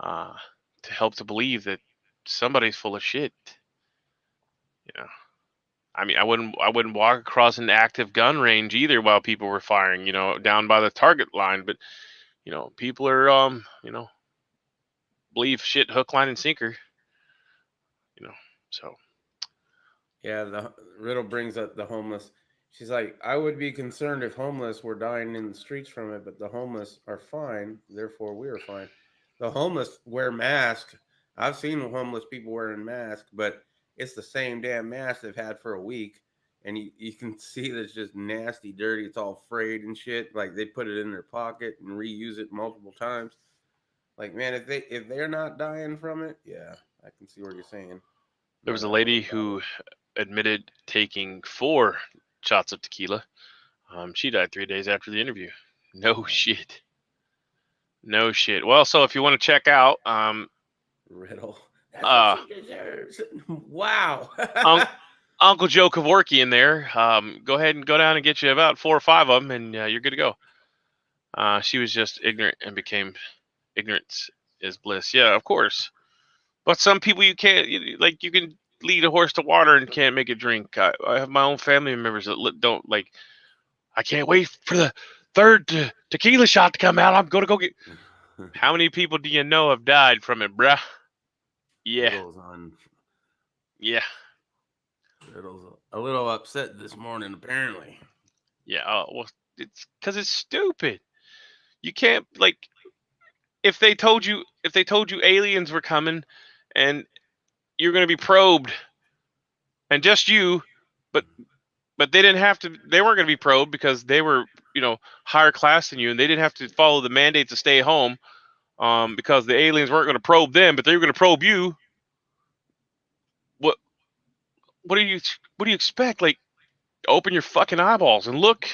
To believe that somebody's full of shit. I mean, I wouldn't walk across an active gun range either while people were firing, down by the target line. But, people are, believe shit hook, line, and sinker. So. Yeah, the Riddle brings up the homeless. She's like, I would be concerned if homeless were dying in the streets from it, but the homeless are fine. Therefore, we are fine. The homeless wear masks. I've seen homeless people wearing masks, but it's the same damn mask they've had for a week. And you can see that it's just nasty, dirty. It's all frayed and shit. Like they put it in their pocket and reuse it multiple times. Like, man, if they're not dying from it, yeah, I can see what you're saying. There was a lady who admitted taking 4 shots of tequila. She died 3 days after the interview. No shit. Well, so if you want to check out Riddle, that's what she deserves. Wow. Uncle Joe Kevorkian there. Go ahead and go down and get you about 4 or 5 of them, and you're good to go. She was just ignorant and became ignorance is bliss. Yeah, of course. But some people you can't, you can lead a horse to water and can't make it drink. I have my own family members that don't like. I can't wait for the third tequila shot to come out. I'm gonna go get. How many people do you know have died from it, bruh? Yeah. Yeah. Riddle's a little upset this morning, apparently. Yeah. Well, it's because it's stupid. You can't if they told you aliens were coming and you're going to be probed and just you, but they didn't have to, they weren't going to be probed because they were, higher class than you, and they didn't have to follow the mandate to stay home because the aliens weren't going to probe them, but they were going to probe you. What do you expect? Open your fucking eyeballs and look.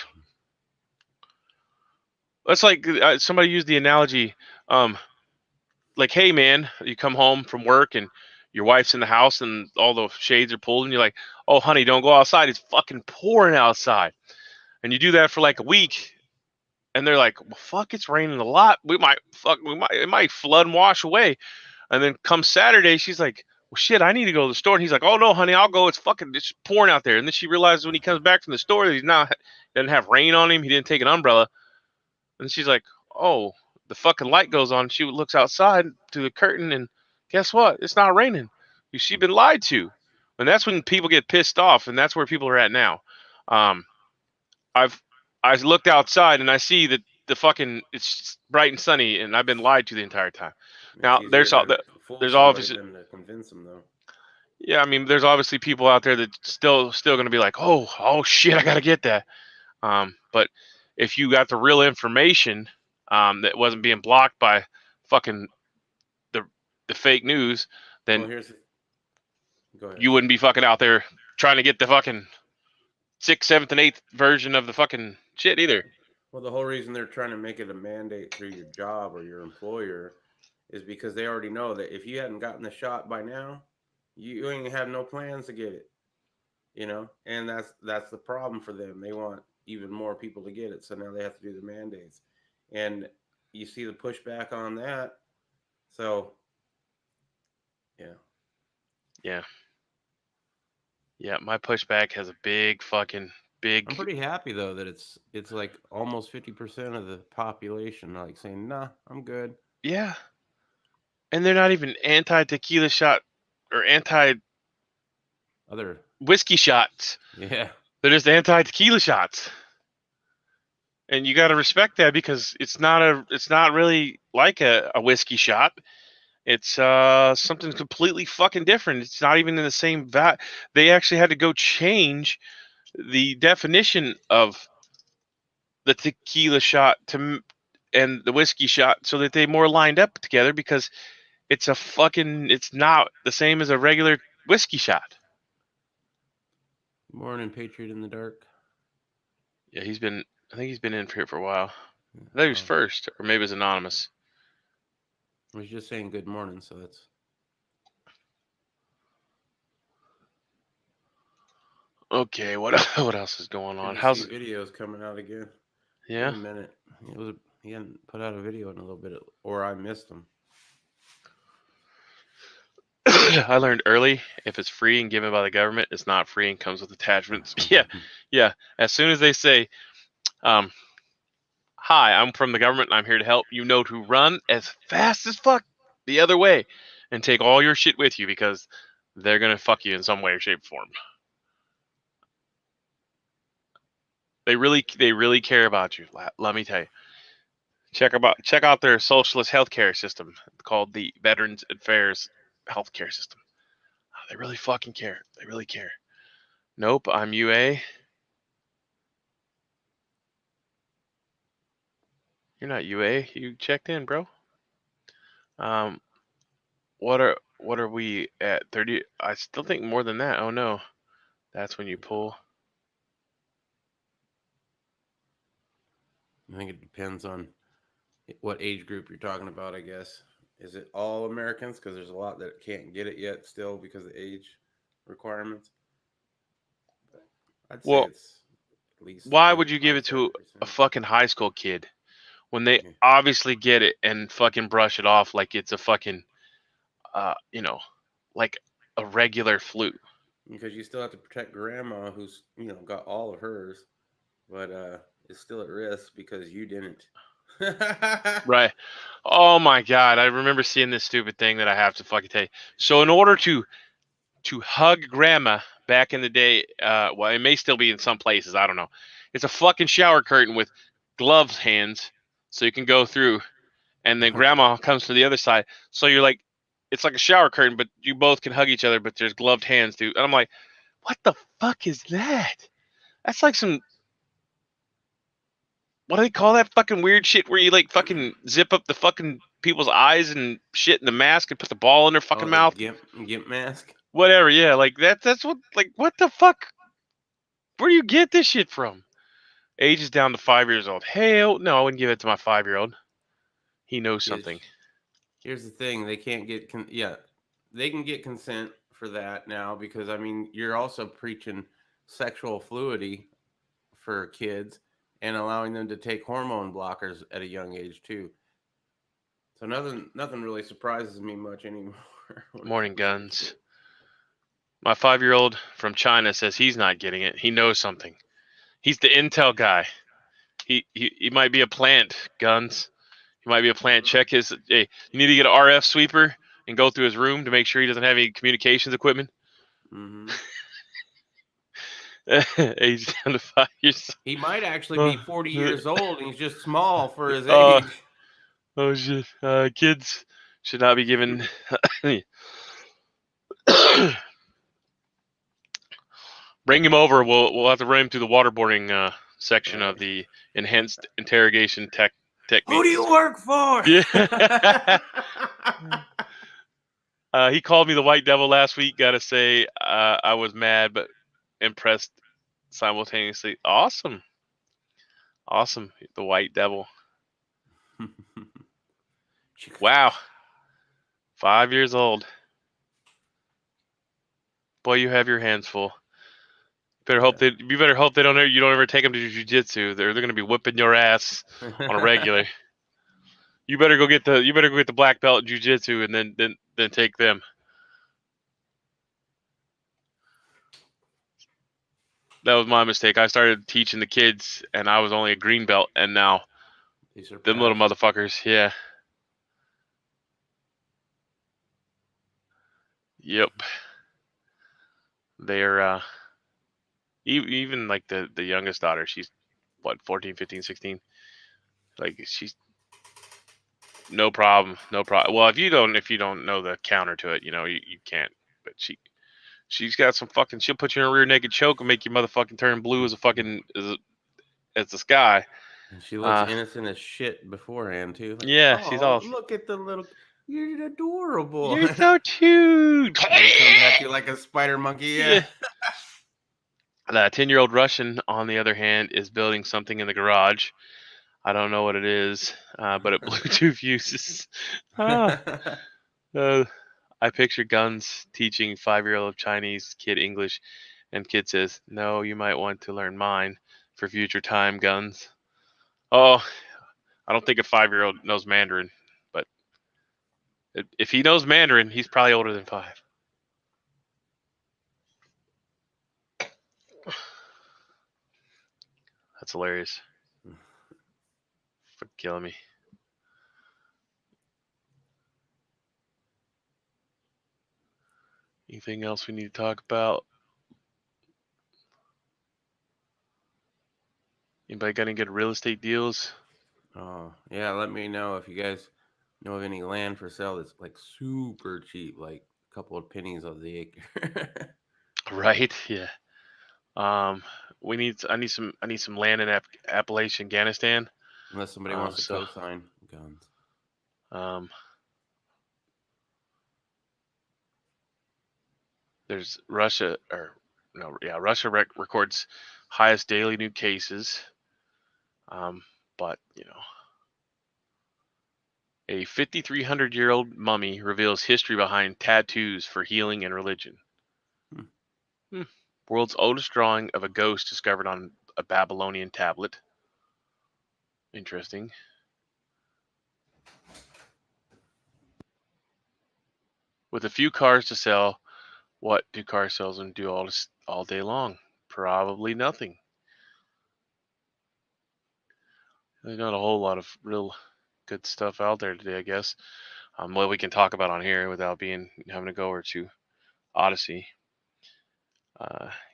That's like somebody used the analogy, hey man, you come home from work and your wife's in the house and all the shades are pulled and you're like, oh honey, don't go outside, it's fucking pouring outside. And you do that for a week and they're like, well fuck, it's raining a lot, it might flood and wash away. And then come Saturday she's like, well shit, I need to go to the store. And he's like, oh no honey, I'll go, it's pouring out there. And then she realizes when he comes back from the store that doesn't have rain on him, he didn't take an umbrella. And she's like, oh, the fucking light goes on. She looks outside to the curtain and guess what? It's not raining. You've been lied to, and that's when people get pissed off, and that's where people are at now. Um, I looked outside and I see that the fucking it's bright and sunny, and I've been lied to the entire time. It's Now easier to fool there's somebody obviously than to convince them, though. yeah, I mean there's obviously people out there that still going to be like, oh shit, I gotta get that. But if you got the real information, that wasn't being blocked by fucking the fake news, then Go ahead. you wouldn't be fucking out there trying to get the fucking 6th, 7th, and 8th version of the fucking shit either. Well, the whole reason they're trying to make it a mandate through your job or your employer is because they already know that if you hadn't gotten the shot by now, you ain't have no plans to get it. And that's the problem for them. They want even more people to get it, so now they have to do the mandates, and you see the pushback on that. So, yeah. My pushback has a big. I'm pretty happy though that it's like almost 50% of the population like saying, "Nah, I'm good." Yeah, and they're not even anti-tequila shot or anti-whiskey shots. Yeah. They're just anti-tequila shots. And you got to respect that because it's not really like a whiskey shot. It's something completely fucking different. It's not even in the same They actually had to go change the definition of the tequila shot and the whiskey shot so that they more lined up together because it's not the same as a regular whiskey shot. Morning, Patriot in the Dark. Yeah, I think he's been in here for a while. I thought he was first, or maybe it was anonymous. I was just saying good morning, so that's... Okay, what else is going on? How's videos coming out again? Yeah. In a minute. He hadn't put out a video in a little bit, or I missed him. I learned early, if it's free and given by the government, it's not free and comes with attachments. Yeah. As soon as they say, hi, I'm from the government and I'm here to help, you know to run as fast as fuck the other way and take all your shit with you because they're going to fuck you in some way, shape, or form. They really care about you. Let me tell you. Check out their socialist healthcare system called the Veterans Affairs Healthcare System. They really fucking care. They really care. Nope, I'm UA. You're not UA. You checked in, bro. What are we at? 30? I still think more than that. Oh no, that's when you pull. I think it depends on what age group you're talking about, I guess. Is it all Americans? Because there's a lot that can't get it yet still because of age requirements. But I'd say it's at least... Why would you give it to a fucking high school kid when they obviously get it and fucking brush it off like it's a fucking, like a regular flu? Because you still have to protect grandma who's, got all of hers, but is still at risk because you didn't. Right. Oh my God. I remember seeing this stupid thing that I have to fucking tell you. So in order to hug grandma back in the day, well, it may still be in some places. I don't know. It's a fucking shower curtain with gloves hands so you can go through, and then grandma comes to the other side. So you're like, it's like a shower curtain, but you both can hug each other, but there's gloved hands, dude. And I'm like, what the fuck is that? That's like some, what do they call that fucking weird shit where you like fucking zip up the fucking people's eyes and shit in the mask and put the ball in their fucking mouth? Gimp mask? Whatever, yeah. Like that's what, like, what the fuck? Where do you get this shit from? Age is down to 5 years old. Hell no, I wouldn't give it to my 5-year-old. He knows something. Here's the thing: they can't get they can get consent for that now because you're also preaching sexual fluidity for kids and allowing them to take hormone blockers at a young age too. So nothing really surprises me much anymore. Morning, Guns. My 5-year-old from China says he's not getting it. He knows something. He's the intel guy. He might be a plant, Guns. He might be a plant. Check his. Hey, you need to get an RF sweeper. and go through his room to make sure he doesn't have any communications equipment. Mm-hmm. Aged down to 5 years. He might actually be 40 years old, and he's just small for his Oh, age. oh shit! Kids should not be given. Bring him over. We'll have to run him through the waterboarding section of the enhanced interrogation techniques. Who do you work for? Yeah. He called me the White Devil last week. Gotta say, I was mad but impressed simultaneously. Awesome. The White Devil. Wow. 5 years old. Boy, you have your hands full. You better hope they don't ever take them to jiu-jitsu. They're gonna be whipping your ass on a regular. You better go get the black belt in jiu-jitsu and then take them. That was my mistake. I started teaching the kids and I was only a green belt, and now them little motherfuckers, yeah. Yep. They're even like the youngest daughter, she's what, 14, 15, 16. Like, she's no problem. Well, if you don't know the counter to it, you can't. But she's got some fucking. She'll put you in a rear naked choke and make you motherfucking turn blue as the sky. And she looks innocent as shit beforehand too. Like, yeah, she's all. Look at the little. You're adorable. You're so cute. He comes at you like a spider monkey. Yeah. The 10-year-old Russian, on the other hand, is building something in the garage. I don't know what it is, but it Bluetooth uses. I picture Guns teaching 5-year-old Chinese kid English, and kid says, "No, you might want to learn mine for future time, Guns." Oh, I don't think a 5-year-old knows Mandarin, but if he knows Mandarin, he's probably older than 5. That's hilarious. For killing me. Anything else we need to talk about? Anybody got any good real estate deals? Oh, yeah, let me know if you guys know of any land for sale that's like super cheap, like a couple of pennies of the acre. Right? Yeah. I need some land in Appalachia, Afghanistan. Unless somebody wants to co-sign Guns. There's Russia records highest daily new cases. But a 5,300-year-old mummy reveals history behind tattoos for healing and religion. World's oldest drawing of a ghost discovered on a Babylonian tablet. Interesting. With a few cars to sell, what do car salesmen do all day long? Probably nothing. There's not a whole lot of real good stuff out there today, I guess. What we can talk about on here without having to go over to Odyssey.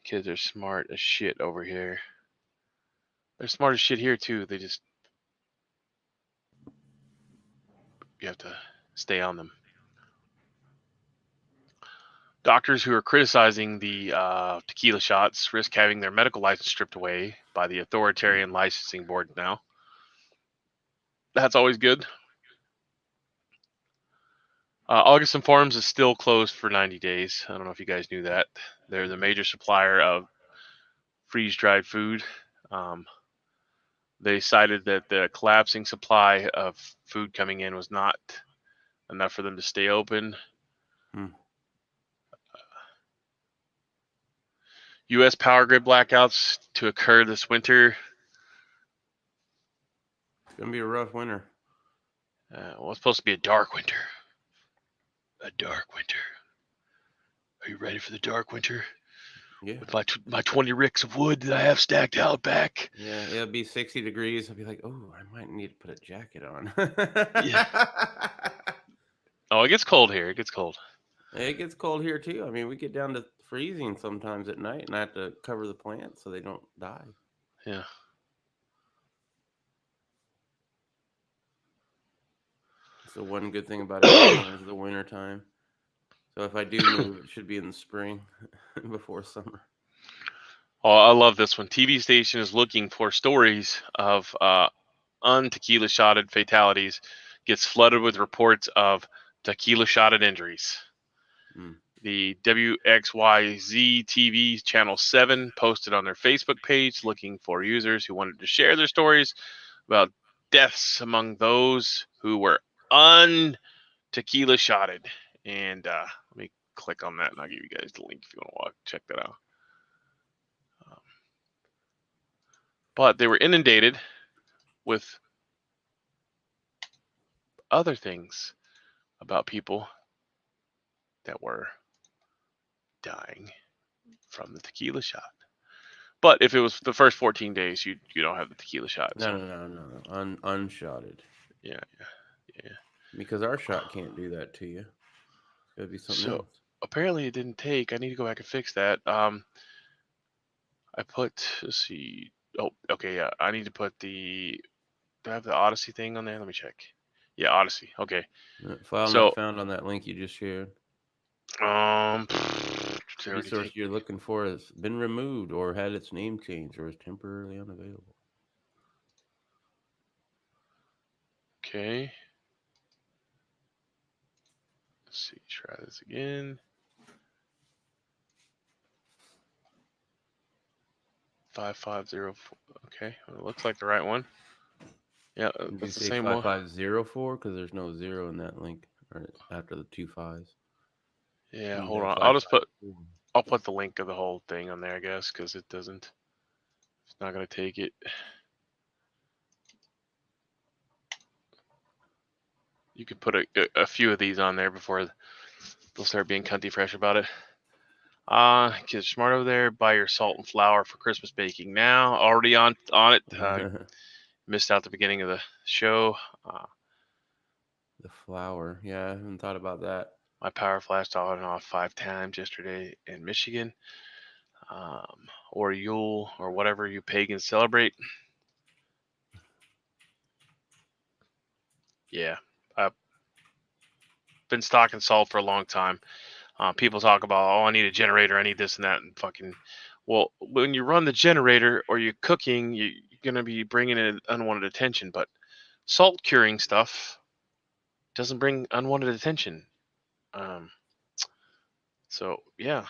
Kids are smart as shit over here. They're smart as shit here too. You have to stay on them. Doctors who are criticizing the tequila shots risk having their medical license stripped away by the authoritarian licensing board now. That's always good. August Farms is still closed for 90 days. I don't know if you guys knew that. They're the major supplier of freeze-dried food. They cited that the collapsing supply of food coming in was not enough for them to stay open. U.S. power grid blackouts to occur this winter. It's going to be a rough winter. Well, it's supposed to be a dark winter. A dark winter. Are you ready for the dark winter? Yeah. With my 20 ricks of wood that I have stacked out back. Yeah, it'll be 60 degrees. I'll be like, oh, I might need to put a jacket on. Yeah. Oh, it gets cold here. It gets cold. It gets cold here too. I mean, we get down to freezing sometimes at night, and I have to cover the plants so they don't die. Yeah. So one good thing about Arizona is the winter time. So if I do move, it should be in the spring before summer. Oh, I love this one. TV station is looking for stories of untequila shotted fatalities. Gets flooded with reports of tequila shotted injuries. Mm. The WXYZ TV Channel 7 posted on their Facebook page looking for users who wanted to share their stories about deaths among those who were untequila shotted. And let me click on that and I'll give you guys the link if you want to check that out. But they were inundated with other things about people that were dying from the tequila shot. But if it was the first 14 days, you don't have the tequila shot. No, unshotted. Yeah. Because our shot can't do that to you. It's gotta be something else. Apparently it didn't take. I need to go back and fix that. I put. Let's see. Oh, okay. Yeah, I need to put the. Do I have the Odyssey thing on there? Let me check. Yeah, Odyssey. Okay. File not found on that link you just shared. The resource you're looking for has been removed or had its name changed or is temporarily unavailable. Okay. Let's see. Try this again. 5504. Okay. Well, it looks like the right one. Yeah, Did you it's the say same one. 5504? Because there's no 0 in that link or after the 2 5s. Yeah, hold on. I'll put the link of the whole thing on there, I guess, because it doesn't. It's not gonna take it. You could put a few of these on there before they'll start being cunty fresh about it. Kids smart over there. Buy your salt and flour for Christmas baking now. Already on it. Missed out the beginning of the show. The flour. Yeah, I haven't thought about that. My power flashed on and off 5 times yesterday in Michigan. Or Yule or whatever you pagans celebrate. Yeah, I've been stocking salt for a long time. People talk about, oh, I need a generator, I need this and that, and fucking. Well, when you run the generator or you're cooking, you're gonna be bringing in unwanted attention. But salt curing stuff doesn't bring unwanted attention. So yeah,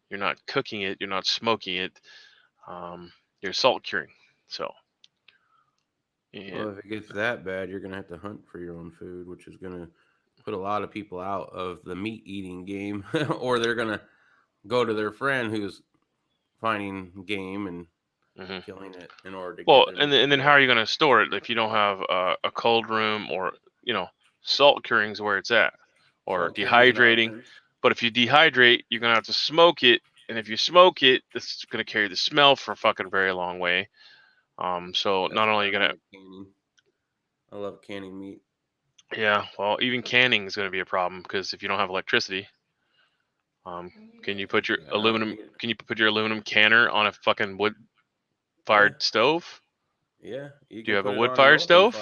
you're not cooking it, you're not smoking it. You're salt curing. So. Well, if it gets that bad, you're gonna have to hunt for your own food, which is gonna put a lot of people out of the meat eating game, or they're gonna go to their friend who's finding game and killing it in order to well, get and then how are you going to store it if you don't have a cold room or salt curing is where it's at, or dehydrating. But if you dehydrate, you're going to have to smoke it, and if you smoke it, this is going to carry the smell for a fucking very long way. So that's not only are you going to. I love canning meat. Yeah, well, even canning is going to be a problem because if you don't have electricity, can you put your aluminum? Can you put your aluminum canner on a fucking wood-fired stove? Yeah. Do you have a wood-fired stove?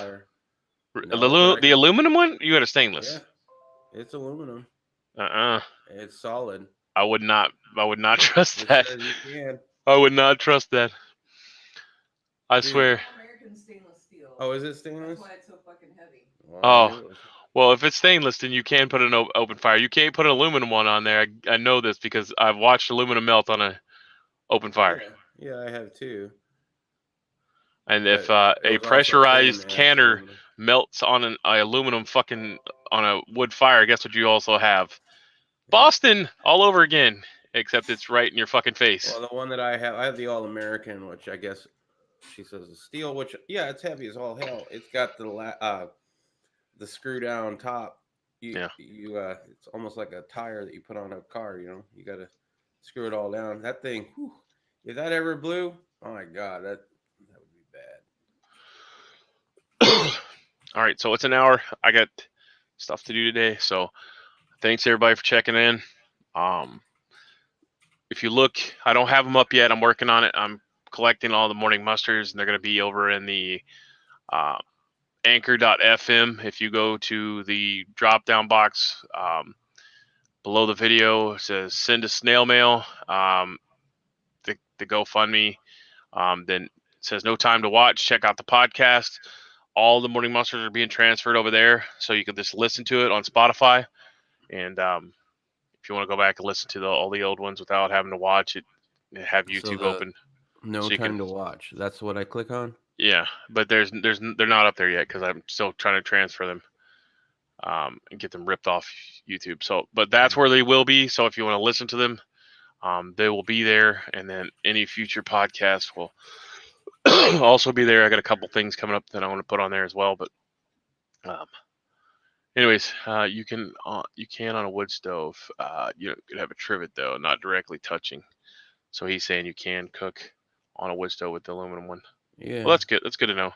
The aluminum one? You got a stainless? Yeah, it's aluminum. It's solid. I would not trust that. Says you can. I would not trust that. I swear. American stainless steel. Oh, is it stainless? That's why it's so fucking heavy. Well, if it's stainless, then you can put an open fire. You can't put an aluminum one on there. I know this because I've watched aluminum melt on a open fire. Yeah, I have too. And if a pressurized canner melts on an aluminum fucking on a wood fire, guess what you also have? Boston all over again, except it's right in your fucking face. Well, the one that I have the All-American, which I guess she says is steel, which, yeah, it's heavy as all hell. It's got the screw down top. It's almost like a tire that you put on a car, you got to screw it all down. That thing, whew, if that ever blew, oh my God, that would be bad. All right, so it's an hour. I got stuff to do today. So thanks everybody for checking in. If you look, I don't have them up yet. I'm working on it. I'm collecting all the morning musters, and they're going to be over in the anchor.fm. If you go to the drop down box below the video, it says send a snail mail, the GoFundMe. Then it says no time to watch. Check out the podcast. All the morning musters are being transferred over there, so you can just listen to it on Spotify. And if you want to go back and listen to all the old ones without having to watch it, have YouTube open. No so time to watch. That's what I click on. Yeah, but they're not up there yet because I'm still trying to transfer them and get them ripped off YouTube. So, but that's where they will be. So if you want to listen to them, they will be there, and then any future podcasts will also be there. I got a couple things coming up that I want to put on there as well. But anyways, you can on a wood stove. You could have a trivet though, not directly touching. So he's saying you can cook on a wood stove with the aluminum one. Yeah. Well, that's good. That's good to know.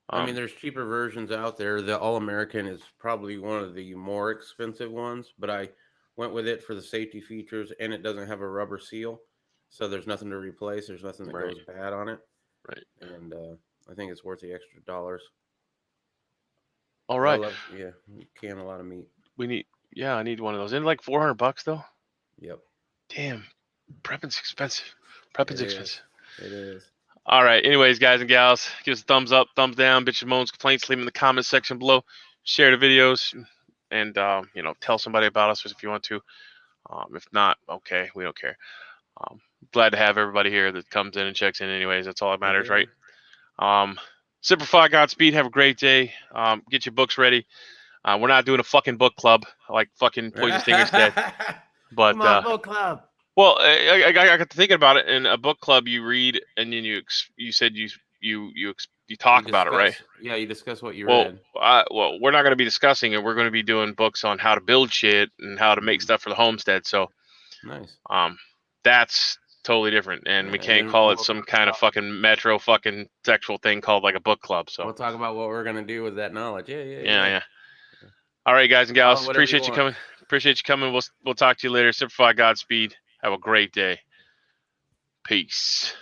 I mean, there's cheaper versions out there. The All-American is probably one of the more expensive ones, but I went with it for the safety features, and it doesn't have a rubber seal, so there's nothing to replace. There's nothing that goes bad on it. Right. And I think it's worth the extra dollars. All right. You can a lot of meat. I need one of those. Isn't it like $400 though? Yep. Damn, prepping's expensive. It is. All right. Anyways, guys and gals, give us a thumbs up, thumbs down, bitches, moans, complaints. Leave them in the comment section below. Share the videos, and tell somebody about us if you want to. If not, okay, we don't care. Glad to have everybody here that comes in and checks in. Anyways, that's all that matters, right? Simplify, Godspeed. Have a great day. Get your books ready. We're not doing a fucking book club like fucking Poison Stinger's dead. But come on, book club. Well, I got to thinking about it. In a book club, you read, and then you said you talk about it, right? Yeah, you discuss what you read. Well, we're not going to be discussing it. We're going to be doing books on how to build shit and how to make stuff for the homestead. So, nice. That's totally different, and we can't call it some kind of fucking metro fucking sexual thing called like a book club. So we'll talk about what we're going to do with that knowledge. Yeah. All right, guys and gals, appreciate you coming. Appreciate you coming. We'll talk to you later. Simplify, Godspeed. Have a great day. Peace.